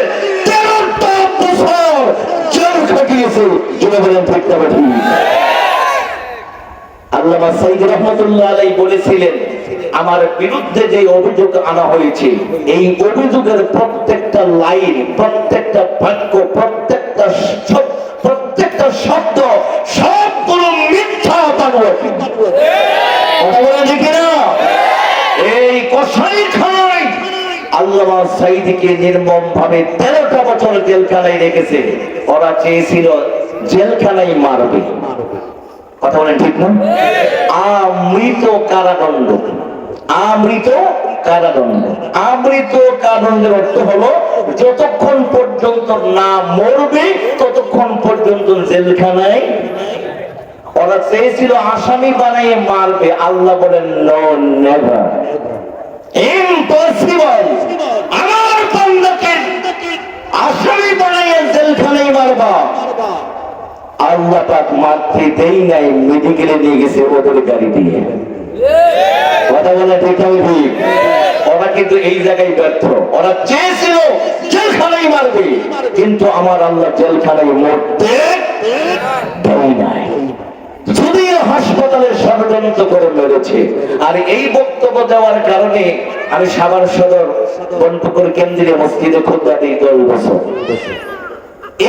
13টা বছর জেল খাটিয়েছে। জেলে বলেন ঠিক না ঠিক? আল্লামা সাঈদী রহমাতুল্লাহ আলাইহি বলেছিলেন, আমার বিরুদ্ধে যে অভিযোগ আনা হয়েছে, এই অভিযোগের প্রত্যেকটা লাইন, প্রত্যেকটা বাক্য, প্রত্যেকটা শব্দ সবগুলো মিথ্যা বানোয়াট। কথা বলেন ঠিক না? এই কসাইখানায় আল্লামা সাঈদীকে নির্মম ভাবে 13টা বছর জেলখানায় রেখেছে। ওরা চেয়েছিল জেলখানায় মারবে। কথা বলেন ঠিক না? আমৃত কারাদণ্ড। আমৃত কারাদণ্ড। আমৃত কারাদণ্ডের অর্থ হলো যতক্ষণ পর্যন্ত না মরবে ততক্ষণ পর্যন্ত জেলখানায়। ওরা চেয়েছিল আসামি বানিয়ে মারবে। আল্লাহ বলেন নো, নেভার, ইম্পসিবল। আমার বান্দাকে আসামি বানিয়ে জেলখানায় মারবা। আল্লাহ পাক মারতে দেই নাই, মেডিকেলে নিয়ে গেছে ওদের গাড়ি দিয়ে। কথা বলে ঠিক ঠিক? ওরা কিন্তু এই জায়গায় ব্যর্থ। ওরা চেয়েছিল জেলখানায় মারবে, কিন্তু আমার আল্লাহ জেলখানায় মরতে দেয় নাই। যদিও হাসপাতালে ষড়যন্ত্র করে মেরেছে। আর এই বক্তব্য দেওয়ার কারণে আমি সাভার সদর বনপুকুর কেন্দ্রীয় মসজিদে খুতবা দিই 10 বছর।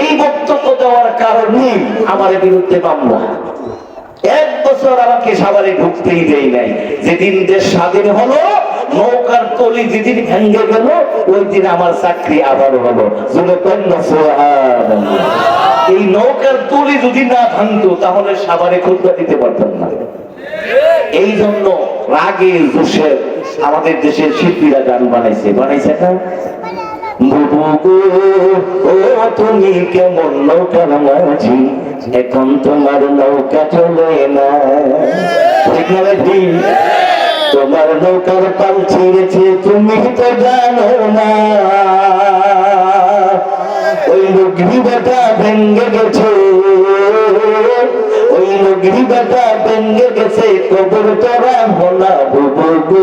এই বক্তব্য দেওয়ার কারণে আমার বিরুদ্ধে মামলা। 1 বছর আমাকে সাভারে ঢুকতেই দেয় নাই। যেদিন দেশ স্বাধীন হলো, নৌকার তলি যেদিন ভেঙে গেল, ওই দিন আমার চাকরি আবার হলো। এই নৌকার তলি যদি না ভাঙতো তাহলে সাভারে খুতবা দিতে পারতাম না। এই জন্য রাগে জোশে আমাদের দেশের শিল্পীরা গান বানাইছে না? ও তুমি কেমন নৌকার মাঝি, এখন তোমার নৌকা চলে না। ঠিক না ঠিক? তোমার নৌকার পাল ছিঁড়েছে, তুমি তো জানো না। ওই গ্রীবাটা ভেঙে গেছে, ওই গ্রীবাটা ভেঙে গেছে, কবর তোরা ভোলা বুবু।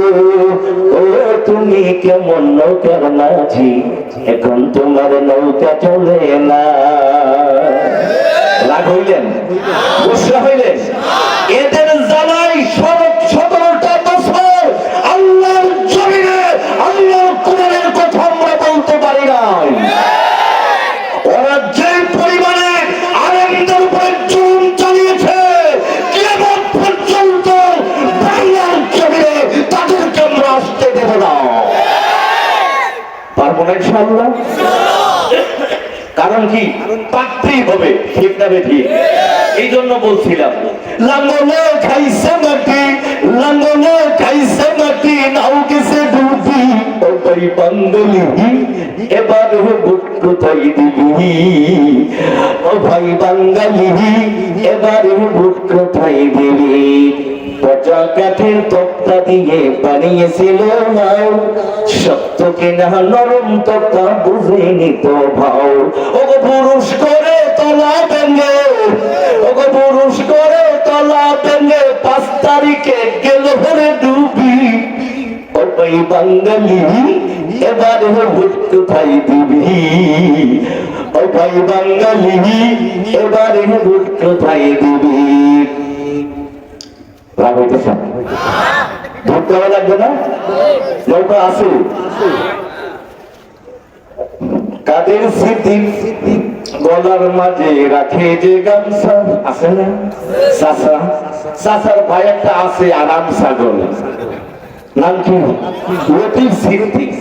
ও তুমি কেমন নৌকার মাঝি, এখন তোমার নৌকা চলে না। রাগ হইলেন? গুসা হইলেন? এদের জ্বালাই 17টা বছর আল্লাহর জমিনে আল্লাহর কোরআনের কথা আমরা বলতে পারি নাই। ওরা যে পরিমাণে আলেমদের উপরে জুলুম চালিয়েছে, কিয়ামত পর্যন্ত বাংলার জমিনে তাদেরকে আমরা আসতে দেব না। পারবো না ইনশাআল্লাহ। কারণ কি? পারতেই হবে। ঠিক না ঠিক? এই জন্য বলছিলাম, লাঙ্গলে খাইছে মাটি, লাঙ্গলে খাইছে মাটি, নাও গেছে ডুবি। ও ভাই বাঙালি, এবার বুক কোথায় দিবি? ও ভাই বাঙালি, এবার বুক কোথায় দিবি? পচা কাঠের তক্তা দিয়ে বানিয়েছিল নাও, সত্য কিনা নরম তক্তা বুঝেনি তো ভাও। ওগো পুরুষ করে তলা ভেঙে, ওগো পুরুষ করে তলা ভেঙে 5 তারিখে গেল ভরে ডুবি। ও ভাই বাঙালি, এবার ভোট কোথায় দিবি? ও ভাই বাঙালি, এবার ভোট কোথায় দিবি? রাগ হইতেছে? ভোট দেওয়া লাগবে না? নৌকা আছে। কাদের সিদ্দিক গলার মাঝে রাখে যে গামছা আছে না, চাচা চাচার ভাই একটা আছে আরাম ছাগল, নাম কি লতিফ সিদ্দিক,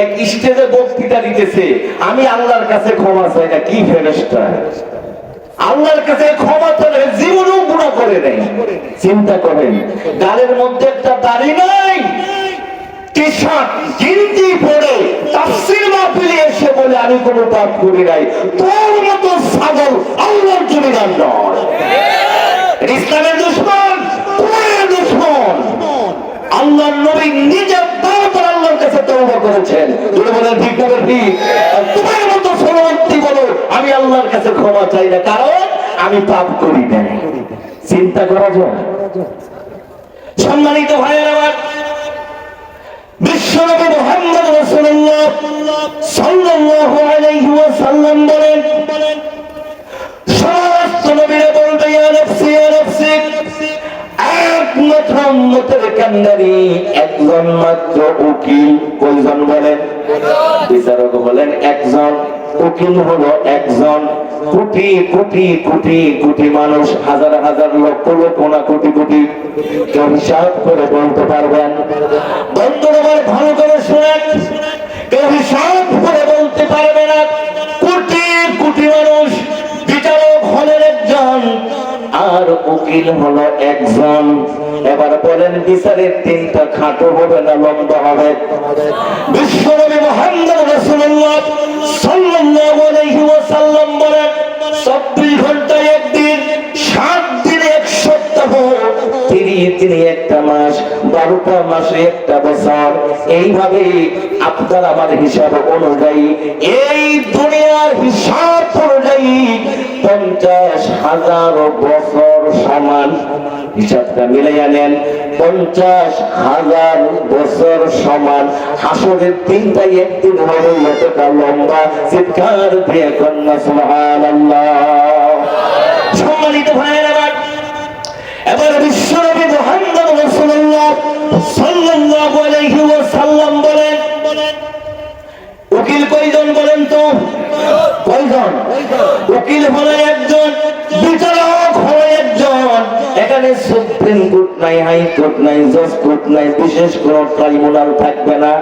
এক স্টেজে বক্তৃতা দিতেছে, আমি আল্লাহর কাছে ক্ষমা চাই না, কি ফেরেশতা আল্লাহর কাছে ক্ষমা চাইলে জীবনও গুনাহ করে নেই। চিন্তা করেন, গালের মধ্যে একটা দাড়ি নাই, টি-শার্ট গিঞ্জি পরে তাফসীর মাহফিলে এসে বলে আমি কোনো পাপ করি নাই, তোর মতো ছাগল আল্লাহর জমিদার নয়। ইসলামের দুশমন, কোরআনের দুশমন। আল্লাহর নবী নিজে বারবার আল্লাহর কাছে তওবা করেছেন, তুমি বলেন ঠিক না ঠিক? তোমার মতো সরলটি বলো আমি আল্লাহর কাছে ক্ষমা চাই না, কারণ আমি পাপ করি না। চিন্তা করা যায়। সম্মানিত ভাইয়েরা আমার, বিশ্বনবী মুহাম্মদ রাসূলুল্লাহ সাল্লাল্লাহু আলাইহি ওয়াসাল্লাম বলেন, সমস্ত নবীরা বলবে ইয়া নাফসি ইয়া নাফসি, একমাত্র উম্মতের কান্ডারি একজন মাত্র উকিল। কয়জন বলেন? বিচারক বলেন একজন, উকিল হলো একজন। কোটি কোটি কোটি কোটি মানুষ, হাজার হাজার লক্ষ লক্ষ না কোটি কোটি, কেউ হিসাব করে বলতে পারবেন? বন্ধুরা আমার ভালো করে শুনেন, কেউ হিসাব করে বলতে পারবে না। কোটি কোটি মানুষ, বিচারক হলেন একজন আর উকিল হলো একজন। এবার বলেন বিচারের দিনটা খাটো হবে না লম্বা হবে? বিশ্বনবী মুহাম্মদ রাসূলুল্লাহ সাল্লাল্লাহু আলাইহি ওয়াসাল্লাম বলেন, 24 ঘন্টায় একদিন, 7 দিনে এক সপ্তাহ, 30 দিনে একটা মাস, 12টা মাসে একটা বছর। এইভাবে আপনার আমার হিসাব অনুযায়ী, এই দুনিয়ার হিসাব অনুযায়ী 50,000 বছর সমান। হিসাবটা মিলাইয়া নেন, 50,000 বছর সমান। হাসরের দিনটাই একদিন হবে এতটা লম্বা, চিৎকার দিয়ে কন্যা সুবহানাল্লাহ। সম্মানিত ভাইয়েরা আমার, এবার বিশ্বনবী মুহাম্মদ রাসূলুল্লাহ সাল্লাল্লাহু আলাইহি ওয়াসাল্লাম বলেন, উকিল কয়জন বলেন তো? কয়জন? উকিল হলো একজন, বিচারক হলো একজন। এখানে সুপ্রিম কোর্ট নাই, হাই কোর্ট নাই, জজ কোর্ট নাই, বিশেষ কোন ট্রাইব্যুনাল থাকবে না।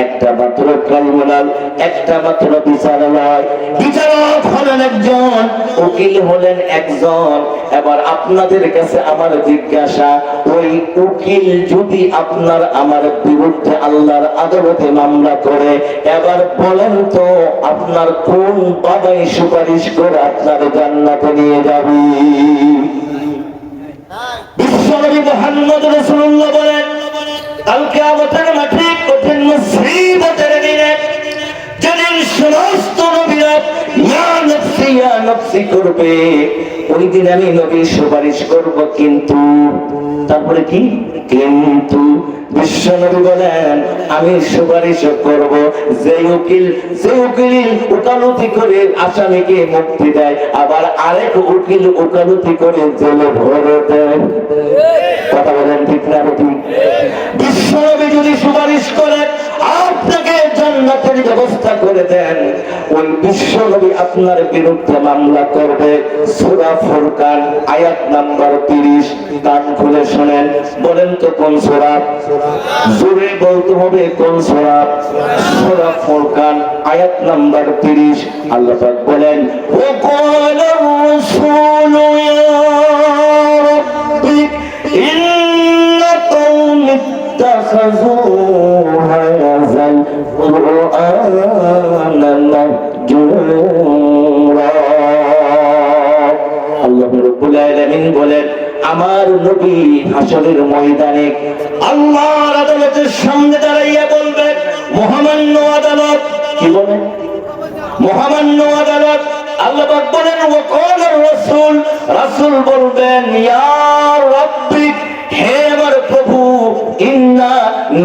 একটা মাত্র ট্রাইব্যুনাল, একটা মাত্র বিচারালয়। বিচারক হলেন একজন, উকিল হলেন একজন। এবার আপনাদের কাছে আমার জিজ্ঞাসা, ওই উকিল যদি আপনার আমার বিরুদ্ধে আল্লাহর আদালতে মামলা করে, এবার বলেন তো আপনার কোন বাবাই সুপারিশ করে আপনার জান্নাতে নিয়ে যাবে? বিশ্বনবী মুহাম্মদ রাসূলুল্লাহ বলেন, কাল কিয়ামতের মাঠে কঠিন মুসিবতের দিনে, যেদিন সমস্ত নবীরা ইয়া নাফসি ইয়া নাফসি করবে, ওই দিন আমি নবী সুপারিশ করব, কিন্তু তারপরে কি? কিন্তু বিশ্বনবী বলেন, আমি সুপারিশ করব যে উকিল উকালতি করে আসামিকে মুক্তি দেয়, আবার আরেক উকিল উকালতি করে জেলে ভরে দেয়। কথা বলেন ঠিক না ঠিক? বিশ্বনবী যদি সুপারিশ করে আপনাকে জান্নাতের ব্যবস্থা করে দেন, ওই বিশ্বনবী আপনার বিরুদ্ধে মামলা করবে। সূরা ফুরকান আয়াত নাম্বার 30, কান খুলে শুনেন। বলেন তো কোন সূরা? জোরে বলতে হবে কোন সূরা? সূরা ফুরকান আয়াত নাম্বার 30। আল্লাহ পাক বলেন, ওয়া ক্বালার রাসূলু ইয়া রাব্বি ইন্না কওমি ইত্তাখাযু হাযাল কুরআনা মাহজুরা। আল্লাহ রাব্বুল আলামিন বলেন, আমার নবী হাসরের ময়দানে আল্লাহর আদালতের সামনে দাঁড়াইয়া বলবেন, মহামান্য আদালত। কি বলেন? মহামান্য আদালত। আল্লাহ পাক বলেন, ওয়া ক্বালার রাসূল, রাসূল বলবেন, ইয়া রাব্বি, হে আমার প্রভু, ইন্না,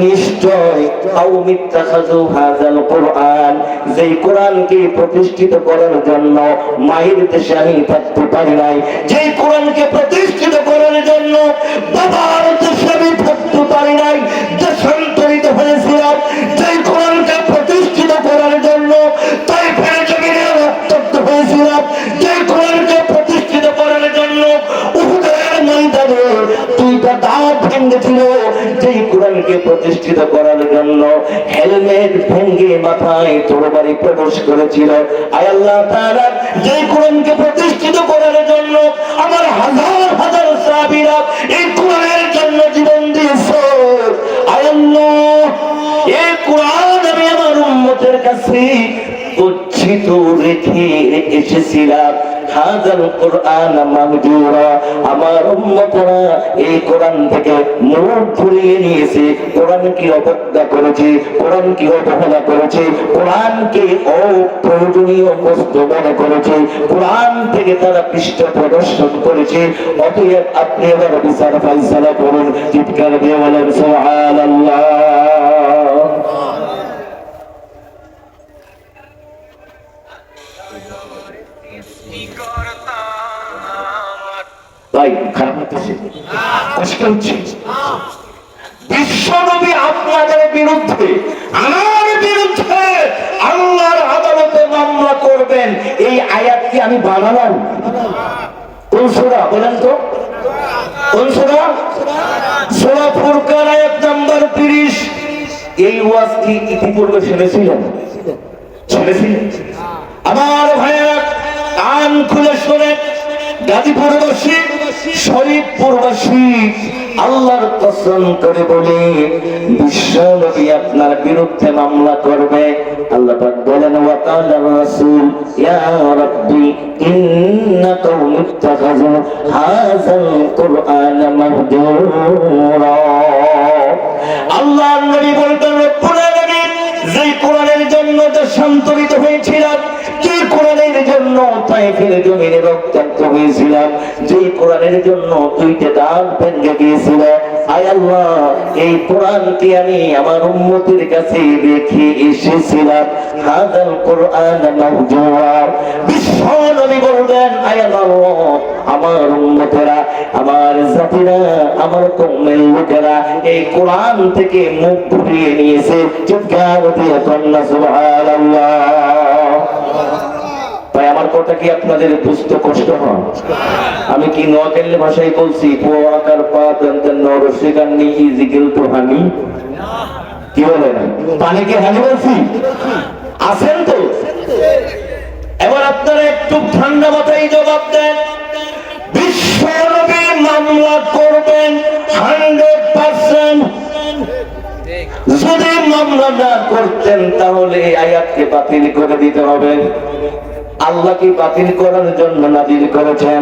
নিশ্চয়, কওমি ইত্তাখাযু হাযাল কুরআন, যেই কোরআনকে প্রতিষ্ঠিত করার জন্য মায়ের দেশে আমি থাকতে পারি নাই, যেই কোরআনকে প্রতিষ্ঠিত করার জন্য বাবার দেশে আমি থাকতে পারি নাই, দেশান্তরিত হয়েছিলাম, যেই কোরআনকে প্রতিষ্ঠিত করার জন্য তাইফের জমিনে রক্তাক্ত হয়েছিলাম, ভেঙেছিল, যেই কোরআনকে প্রতিষ্ঠিত করার জন্য হেলমেট ভেঙে মাথায় তরবারি প্রবেশ করেছিল। আয় আল্লাহ তাআলা, যেই কোরআনকে প্রতিষ্ঠিত করার জন্য আমার হাজার হাজার সাহাবীরা এই কোরআনের জন্য জীবন দিয়েছে, আয় আল্লাহ এই কোরআন আমি আমার উম্মতের কাছে গচ্ছিত রেখে এসেছিলাম। হাযাল কোরআন মাহজুরা, আমার উম্মতরা এই কোরআন থেকে মুখ ঘুরিয়ে নিয়েছে, কোরআনকে অবজ্ঞা করেছে, কোরআনকে অবহেলা করেছে, কোরআনকে অপ্রয়োজনীয় বস্তু মনে করেছে, কোরআন থেকে তারা পৃষ্ঠ প্রদর্শন করেছে। অতএব আপনি এবার বিচার ফাইসালা করুন। চিৎকার দিয়ে বলেন সুবহানাল্লাহ। তাই খারাপ হচ্ছে, কষ্ট হচ্ছে। বিশ্বনবী আপনাদের বিরুদ্ধে, আমার বিরুদ্ধে আল্লাহর আদালতে মামলা করবেন, এই আয়াত কি আমি বানালাম? কোন সূরা বলেন তো? কোন সূরা? সূরা ফুরকান আয়াত নাম্বার 30। এই ওয়াজ কি ইতিপূর্বে শুনেছিলেন? শুনেছিলেন? আমার ভাইয়েরা কান খুলে শোনেন। গাজীপুরবাসী, শরীফপুরবাসী, আল্লাহর কসম করে বলে বিশ্বনবী আপনার বিরুদ্ধে মামলা করবে। আল্লাহ পাক বলেন, ওয়া কালা রাসূল ইয়া রাব্বি ইন্না কওমি ইত্তাখাযু হাযাল কুরআনা মাহজুরা। আল্লাহর নবী বলতেন, রব্বুল আলামিন যে কোরআনের জন্য দেশান্তরিত হয়েছিলাম, যে কোরআনের জন্য তায়েফের জমিনে রক্তাক্ত হয়েছিলাম, যে কোরআনের জন্য দুইটা দাঁত ভেঙে গিয়েছিল, আয় আল্লাহ এই কোরআনকে আমি আমার উম্মতের কাছে রেখে এসেছিলাম। হাযাল কুরআন মাহজুরা। বিশ্ব নবী বলবেন, আয় আল্লাহ আমার উম্মতেরা, আমার জাতিরা, আমার কওমের লোকেরা এই কোরআন থেকে মুখ ঘুরিয়ে নিয়েছে। চিৎকার দিয়ে কন্যা সুবহানাল্লাহ। তাই আমার কথা কি আপনাদের বুঝতে কষ্ট হয়? আমি কি নোয়াখালী ভাষায় বলছি, পোয়াকার পা তেন নরসিকার নি ইজিকেল তো হানি, কি বলে না পানিকে হানি বলছি? আছেন তো? এবার আপনারা একটু ঠান্ডা মাথায় জবাব দেন। বিশ্ব নবী মামলা করবেন 100%। যদি মামলা না করতেন তাহলে এই আয়াতকে বাতিল করে দিতে হবে। আল্লাহ কি বাতিল করার জন্য নাযিল করেছেন?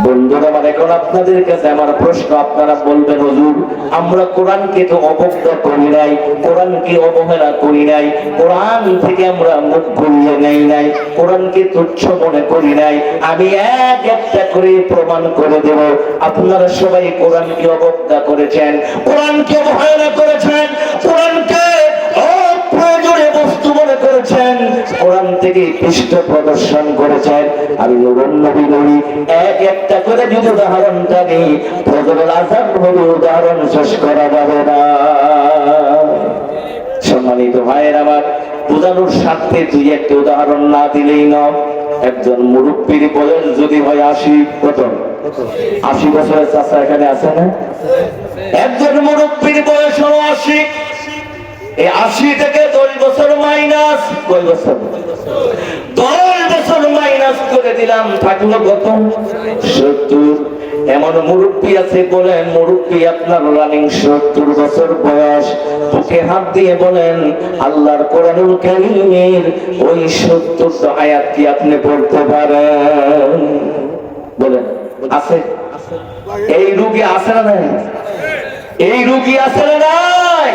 বন্ধুরা, আমার এখন আপনাদের কাছে আমার প্রশ্ন, আপনারা বলবেন, হুজুর আমরা কোরআনকে তো অবজ্ঞা করি নাই, কোরআনকে অবহেলা করি নাই, কোরআন থেকে আমরা মুখ ঘুরিয়ে নেই নাই, কোরআনকে তুচ্ছ মনে করি নাই। আমি এক একটা করে প্রমাণ করে দেব। আপনারা সবাই কোরআনকে অবজ্ঞা করেছেন, কোরআনকে অবহেলা করেছেন, কোরআনকে অপ্রয়োজনীয় বস্তু মনে করেছেন, কোরআন থেকে পৃষ্ঠ প্রদর্শন করেছেন। আমি নূরুন নবী নবী এক একটা করে যদি উদাহরণটা নিই, ফজরের আযান হলে উদাহরণ শেষ করা যাবে না। সম্মানিত ভাইয়ের আমার, বোঝানোর স্বার্থে দুই একটা উদাহরণ না দিলেই না। একজন মুরব্বীর বয়স যদি হয় 80, কত 80 বছরের চাচা এখানে আছে না? একজন মুরব্বীর বয়স হলো 80। এই 80 থেকে 10 বছর মাইনাস, কয় বছর? 10 বছর মাইনাস করে দিলাম, থাকলো কত? 70। এমন মুরব্বী আছে, বলেন মুরব্বী আপনার রানিং 70 বছর বয়স, বুকে হাত দিয়ে বলেন আল্লাহর কোরআনুল কারীমের ওই 70 আয়াত কি আপনি পড়তে পারেন? বলেন আছে? এই রোগী আছে না নাই? এই রোগী আছে না নাই?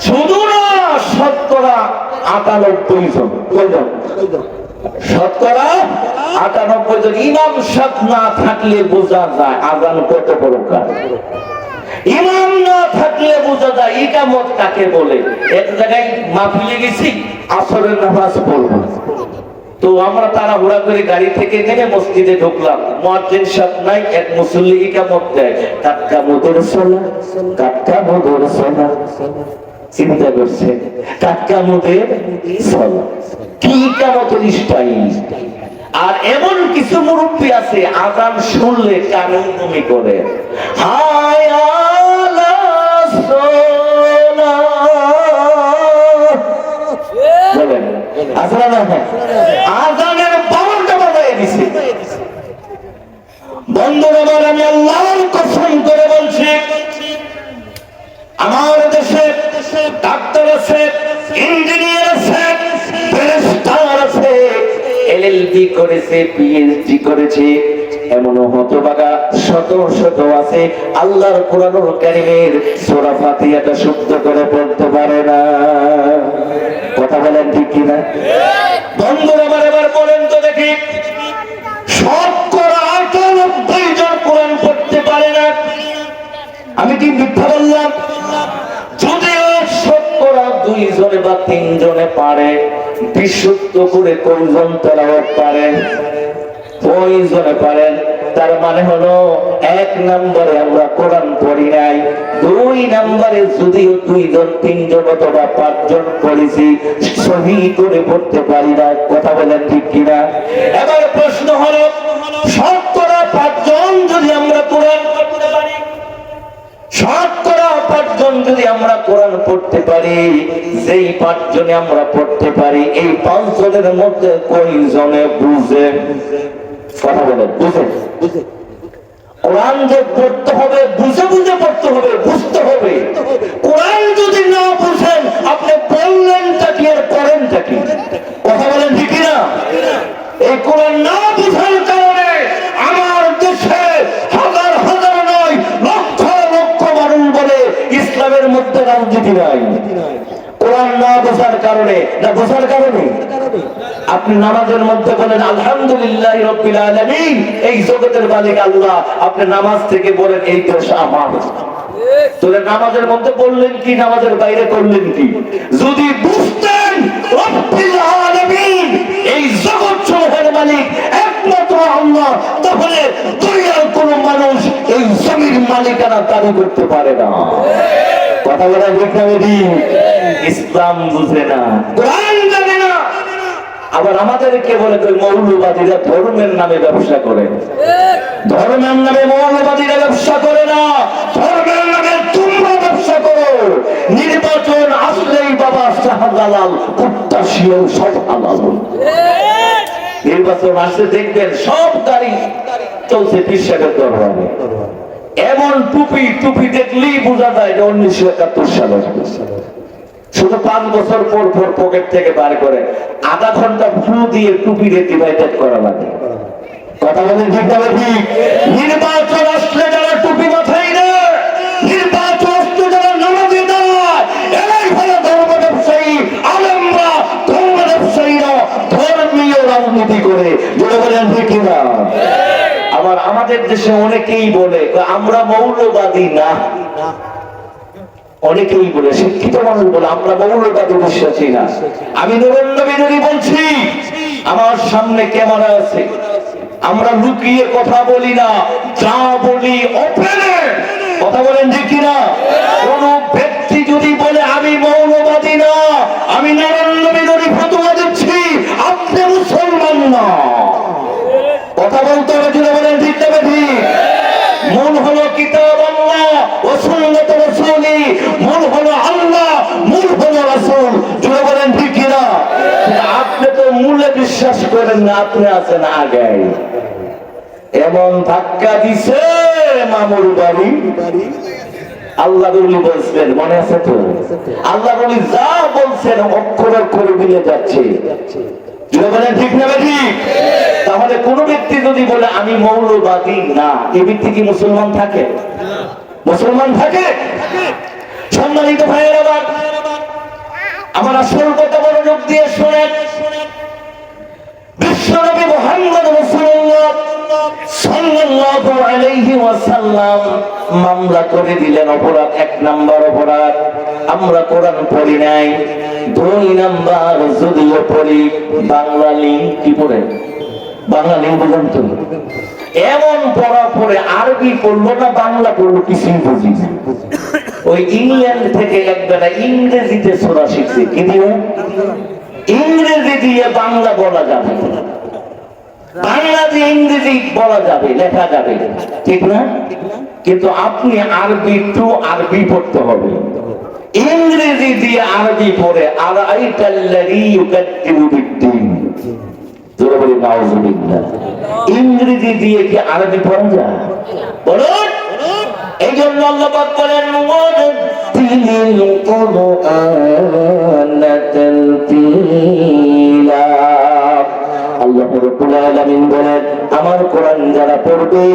শুধু না, 98 জন, কয়জন? 98 জন। ইমাম সাহেব না থাকলে বোঝা যায় আযান কত প্রকার। ইমাম না থাকলে বোঝা যায় ইকামত কাকে বলে। এক জায়গায় মাহফিলে গেছি, আসরের নামাজ পড়বো, তো আমরা তাড়াহুড়া করে গাড়ি থেকে নেমে মসজিদে ঢুকলাম। মুয়াজ্জিন সাহেব নাই, এক মুসল্লি ইকামত দেয়, কাটকা মুদুর সালাহ, কাটকা মুদুর সালাহ। চিন্তা করছে, কাটকা মুদের সালাহ, কি ইকামতের স্টাইল। আর এমন কিছু মুরব্বী আছে আযান শুনলে কানুন বমি করে, হায় হায় আসলে না আজানের 12টা বাজায় দিছে। বন্ধুরা আমার, আমি আল্লাহর কসম করে বলছি, আমার দেশে ডাক্তার আছে, ইঞ্জিনিয়ার আছে, ব্যারিস্টার আছে, এলএলবি করেছে, পিএইচডি করেছে, এমনও হতভাগা শত শত আছে আল্লাহর কোরআনুল কারীমের সূরা ফাতিহাটা শুদ্ধ করে পড়তে পারে না। কথা বলেন ঠিক কিনা? বন্ধুরা আমার, এবার বলেন তো দেখি, শতকরা 98 জন কোরআন পড়তে পারে না। আমি কি মিথ্যা বললাম? যদিও শতকরা 2 জনে বা 3 জনে পারে, বিশুদ্ধ করে কয়জন তেলাওয়াত পারেন? কয়জনে পারেন? তার মানে হলো 1 নম্বরে আমরা কোরআন পড়ি নাই, 2 নম্বরে যদিও 2 জন 3 জন অথবা 5 জন পড়েছি, সহি করে পড়তে পারি না। কথা বলেন ঠিক কিনা? এবার প্রশ্ন হলো, শতকরা 5 জন যদি আমরা কোরআন পড়তে পারি, শতকরা 5 জন যদি আমরা কোরআন পড়তে পারি, যেই 5 জনে আমরা পড়তে পারি, এই 5 জনের মধ্যে কয়জনে বুঝে? কথা বলেন, বুঝে? কোরআন যে পড়তে হবে বুঝে বুঝে পড়তে হবে, বুঝতে হবে। কোরআন যদি না বুঝেন, আপনি বললেনটা কি আর করেনটা কি? কথা বলেন ঠিক না? এই কোরআন না বুঝার কারণে আমার দেশে হাজার হাজার নয়, লক্ষ লক্ষ মানুষ বলে ইসলামের মধ্যে রাজনীতি নাই। কোরআন না বোঝার কারণে, না বোঝার কারণে আপনি নামাজের মধ্যে বলেন আলহামদুলিল্লাহি রাব্বিল আলামিন, এই জগতের মালিক আল্লাহ। আপনি নামাজ থেকে বলেন এই দেশ আমার। তোরে নামাজের মধ্যে বললেন কি, নামাজের বাইরে করলেন কি? যদি বুঝতেন রাব্বিল আলামিন এই জগৎ সমূহের মালিক একমাত্র আল্লাহ, তাহলে দুনিয়ার কোন মানুষ এই জমির মালিকানা দাবি করতে পারে না। কথা বলা ঠিক না? ইসলাম বুঝে না, কোরআন জানে না। আবার আমাদেরকে বলে মৌলবাদীরা ধর্মের নামে ব্যবসা করে। ধর্মের নামে মৌলবাদীরা ব্যবসা করে না, ধর্মের নামে তোমরা ব্যবসা করো। নির্বাচন আসলেই বাবা শাহজালাল, কুত্তা শিয়াল সব হালাল। নির্বাচন আসলে দেখবেন সব গাড়ি চলছে পীর সাহেবের দরবারে। এমন টুপি টুপি দেখলেই বোঝা যায় যে 1971 সালে। শুধু 5 বছর পর পর পকেট থেকে বার করে আধা ঘন্টা ফু দিয়ে টুপি ডিভাইডেড করা লাগে। কথা বলেন ঠিক না? ঠিক। নির্বাচন আসলে যারা টুপি মাথায় নেয়, নির্বাচন আসলে যারা নামাজে দাঁড়ায়, এরাই হলো ধর্ম ব্যবসায়ী। আলেমরা ধর্ম ব্যবসায়ীরা ধর্মীয় রাজনীতি করে। যেটা বলেন ঠিক না? আবার আমাদের দেশে অনেকেই বলে আমরা মৌলবাদী না। অনেকেই বলে, শিক্ষিত মানুষ বলে আমরা মৌলবাদী বিশ্বাসী না। আমি নরেন্দ্র বিরোধী বলছি, আমার সামনে ক্যামেরা আছে, আমরা লুকিয়ে কথা বলি না, যা বলি ওপেনে। কথা বলেন যে কিনা? কোন ব্যক্তি যদি বলে আমি মৌলবাদী না, আমি নরেন্দ্র বিরোধী ফতোয়া দিচ্ছি, আপনি মুসলমান না। কথা বলতে হবে, যদি বলেন ঠিক না? ঠিক। মূল হলো কিতাব আল্লাহ ও সুন্নাত রাসূলি, মূল হলো আল্লাহ, মূল হলো রাসূল। যদি বলেন ঠিক কিনা? আপনি তো মূলে বিশ্বাস করেন না, আপনি আছেন আগে। এমন ধাক্কা দিছে মামুর বাড়ি। আল্লাহ বলি বলছেন, মনে আছে তো? আল্লাহ বলি যা বলছেন অক্ষর অক্ষরে মিলে যাচ্ছে। ঠিক না? ঠিক। তাহলে কোন ব্যক্তি যদি বলে আমি মৌলবাদী না, এই ব্যক্তি কি মুসলমান থাকে? মুসলমান থাকে? সম্মানিত ভাইয়েরা, আমার আসল কথা মনোযোগ দিয়ে শোনেন। বিশ্বনবী মুহাম্মদ রাসূলুল্লাহ সাল্লাল্লাহু আলাইহি ওয়াসাল্লাম মামলা করে দিলেন। অপরাধ 1 নাম্বার অপরাধ, আমরা কোরআন পড়ি নাই। 2 নাম্বার, যদিও পড়ি বাংলা লিঙ্ক কি পড়ে, বাংলা লিঙ্ক বুঝেন তো? এমন পড়া পড়ে আরবি পড়লো না বাংলা পড়লো, কিছুই বুঝি না। ওই ইংল্যান্ড থেকে একবেলা ইংরেজিতে সূরা শিখছে। কি দিয়ে? ইংরেজি দিয়ে বাংলা বলা যাবে, বাংলা দিয়ে ইংরেজি বলা যাবে, লেখা যাবে, ঠিক না? কিন্তু আপনি আরবি টু আরবি পড়তে হবে। ইংরেজি দিয়ে আরবি পড়ে আর আইতাল্লাযী ইউকাদ্দিবু বিদ্দীন। জোরে বলি নাউযুবিল্লাহ। ইংরেজি দিয়ে কি আরবি পড়া যায়? বলুন। এই জন্য আল্লাহ পাক বলেন ওয়ারাত্তিলিল কুরআনা তারতিলা। আল্লাহ রাব্বুল আলামিন বলেন আমার কোরআন যারা পড়বে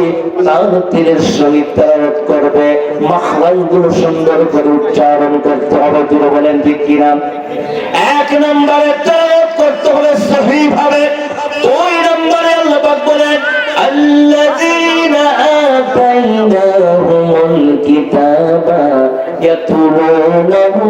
তারতিলের সহিত তেলাওয়াত করবে, মাখরাজগুলো সুন্দর করে উচ্চারণ করতে হবে। জোরে বলেন ঠিক কি না? এক নম্বরে তেলাওয়াত করতে হবে সহিহ ভাবে। দুই নম্বরে আল্লাহ পাক বলেন আল্লাযীনা আতাইনাহুমুল কিতাবা ইয়াতলুনাহু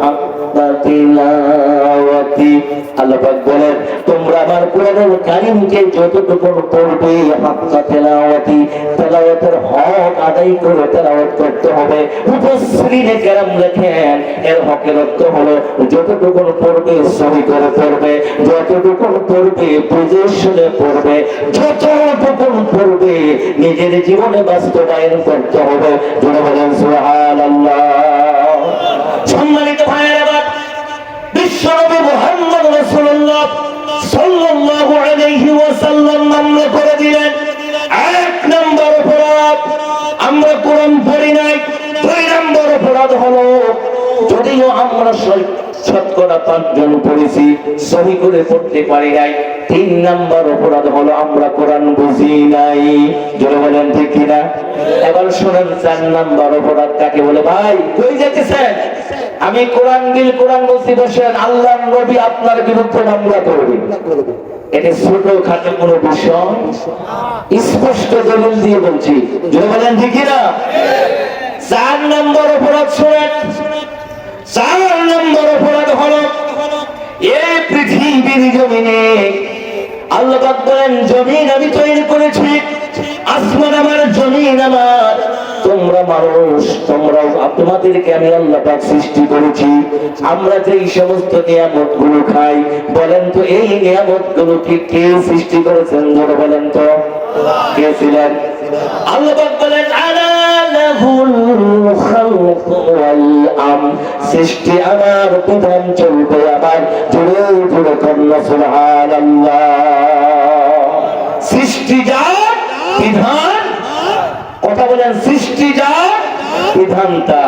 হাক্কা তিলাওয়াতি। আল্লাহ পাক বলেন তোমরা আমার কোরআনুল কারীমকে যতটুকু পড়বে হাক্কা তিলাওয়াতি, তেলাওয়াতের হক আদায় করে তেলাওয়াত করতে হবে। মুফাসসিরিনে কেরাম লেখেন এর হকের অর্থ হলো যতটুকু পড়বে সহি করে পড়বে, যতটুকু পড়বে বুঝে শুনে পড়বে, যতটুকু পড়বে নিজের জীবনে বাস্তবায়ন করতে হবে। জোরে বলেন সুবহানাল্লাহ। সম্মানিত ভাইয়েরা, বিশ্বনবী মুহাম্মদ রাসূলুল্লাহ সাল্লাল্লাহু আলাইহি ওয়াসাল্লাম নামে করে দিলেন এক নম্বর অপরাধ আমরা কোরআন পড়ি নাই। দুই নম্বর অপরাধ হলো যদিও আমরা শতকরা 5 জন পড়েছি সহি করে পড়তে পারি নাই। তিন নম্বর অপরাধ হলো আমরা কোরআন বুঝি নাই। জোরে বলেন ঠিক কিনা? এবার শুনেন 4 নম্বর অপরাধ কাকে বলে। ভাই কই যেতেছেন? আমি কোরআন বলছি বসেন, আল্লাহর নবী আপনার বিরুদ্ধে মামলা করবে। এটা ছোট খাটো কোনো বিষয়, স্পষ্ট দলিল দিয়ে বলছি। জোরে বলেন ঠিক কিনা? 4 নম্বর অপরাধ শুনেন। 4 নম্বর অপরাধ হলো এই পৃথিবীর জমিনে আল্লাহ পাক বলেন জমিন আমি তৈরি করেছি, আসমান আমার, জমিন আমার, তোমরা মানুষ, তোমরা তোমাদেরকে আমি আল্লাহ পাক সৃষ্টি করেছি। আমরা যে এই সমস্ত নিয়ামতগুলো খাই, বলেন তো এই নিয়ামতগুলো কি কে সৃষ্টি করেছেন? জোরে বলেন তো কে ছিলেন? আল্লাহ পাক বলেন আলা লাহুল খালকু ওয়াল আমর, সৃষ্টি আমার, বিধান চলবে আমার। জোরে জোরে কন্যা সুবহানাল্লাহ। সৃষ্টি যার, বিধান, কথা বলেন, সৃষ্টি যার, বিধানটা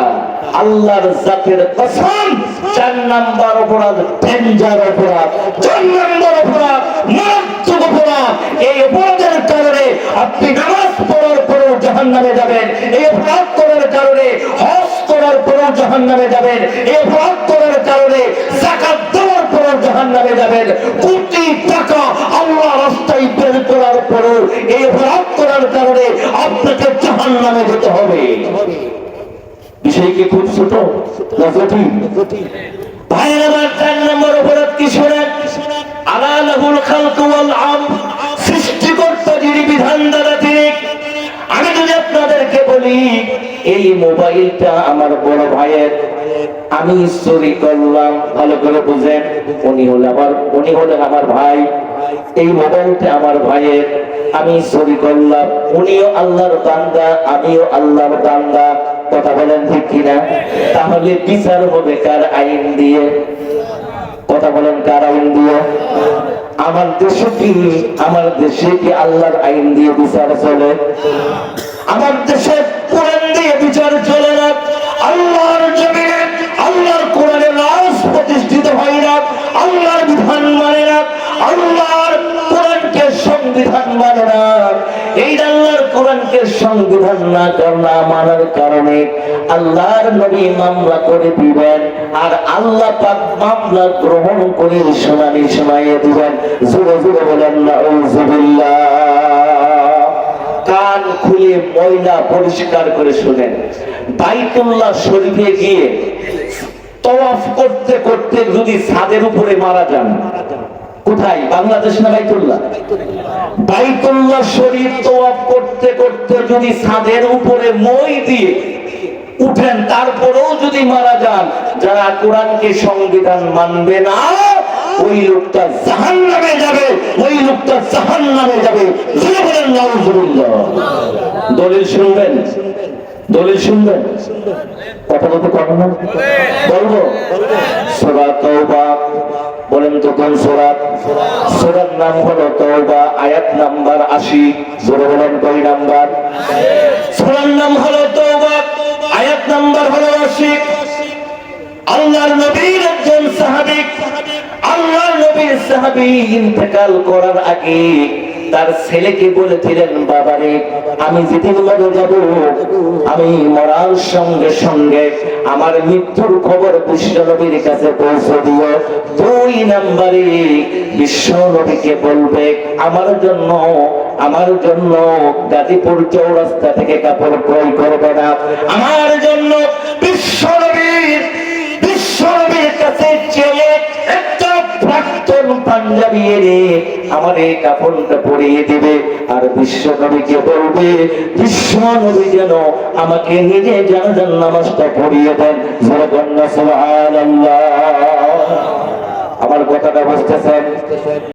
আল্লাহর জাতের কসম। 4 নম্বর অপরাধ ডেঞ্জার অপরাধ, 4 নম্বর অপরাধ মারাত্মক অপরাধ। এই অপরাধের কারণে আপনি নামাজ পড়ার পরেও জাহান্নামে যাবেন। এই অপরাধ করার কারণে হজ করার পরেও জাহান্নামে যাবেন। এই অপরাধ করার কারণে যাকাত দেওয়ার পরেও জাহান্নামে যাবেন। কোটি টাকা আল্লাহ রাস্তায় বের করার পরেও এই অপরাধ করার কারণে আপনাকে জাহান্নামে যেতে হবে। বিষয় কি খুব ছোট না জটিল? ভাইরা, 4 নম্বর অপরাধ কি শোনেন? আলা লাহুল খালকু ওয়াল আমর, সৃষ্টিকর্তা যিনি, বিধান দ্বারা তিনি। আমি যদি আপনাদেরকে বলি এই মোবাইলটা আমার বড় ভাইয়ের, আমি চুরি করলাম, ভালো করে বুঝেন, উনি হলেন আমার ভাই, এই মোবাইলটা আমার ভাইয়ের, আমি চুরি করলাম, উনিও আল্লাহর বান্দা, আমিও আল্লাহর বান্দা। কথা বলেন ঠিক কিনা? তাহলে বিচার হবে কার আইন দিয়ে? কথা বলেন কার আইন দিয়ে? আমার দেশে কি আল্লাহর আইন দিয়ে বিচার চলে? আমার দেশে কোরআন দিয়ে বিচার চলে না। আল্লাহর জমিনে আল্লাহর কোরআনের রাজ প্রতিষ্ঠিত হয় না, আল্লাহর বিধান মানে না, আল্লাহর কোরআনকে সংবিধান মানে না। এই আল্লাহর কোরআনকে সংবিধান না মানার কারণে আল্লাহর নবী মামলা করে দিবেন, আর আল্লাহ পাক মামলা গ্রহণ করে শুনানি শোনাইয়ে দিবেন। জোরে জোরে বলেন নাউযুবিল্লাহ। কান খুলে ময়লা পরিষ্কার করে শুনেন। বাইতুল্লাহ শরীফে গিয়ে তওয়াফ করতে করতে যদি ছাদের উপরে মারা যান, কোথায়? বাংলাদেশ না বাইতুল্লাহ? বাইতুল্লাহ শরীফ তওয়াফ করতে করতে যদি ছাদের উপরে মই দিয়ে উঠেন, তারপরেও যদি মারা যান, যারা কোরআনকে সংবিধান মানবে না, ওই লোকটা জাহান্নামে যাবে, ওই লোকটা জাহান্নামে যাবে। বলেন নাউযুবিল্লাহ। দলিল শুনবেন? দলিল শুনবেন? কথা বলতে পারবো না, বলবো। সূরা তাওবা, বলেন তো কোন সূরা? সূরার নাম হলো তাওবা, আয়াত নাম্বার 80। জোরে বলেন কয় নাম্বার? সূরার নাম হলো তাওবা, আয়াত নাম্বার হলো 80। আল্লাহর নবীর একজন সাহাবী, আল্লাহর নবীর সাহাবী ইন্তেকাল করার আগে তার ছেলেকে বলেছিলেন, বাবারে আমি যেদিন মরে যাব, আমি মরার সঙ্গে সঙ্গে আমার মৃত্যুর খবর বিশ্ব নবীর কাছে পৌঁছে দিও। 2 নম্বরে বিশ্ব নবীকে বলবে আমার জন্য গাজীপুর চৌরাস্তা থেকে কাপড় ক্রয় করবে না, আমার জন্য বিশ্ব নবীর কাছে চেয়ে একটা প্রাক্তন পাঞ্জাবি এনে আমার এই কাপড়টা পরিয়ে দিবে। আর বিশ্ব নবীকে বলবে, বিশ্ব নবী যেন আমাকে নিজে জানাজার নামাজটা পড়িয়ে দেন। সুবহানাল্লাহ।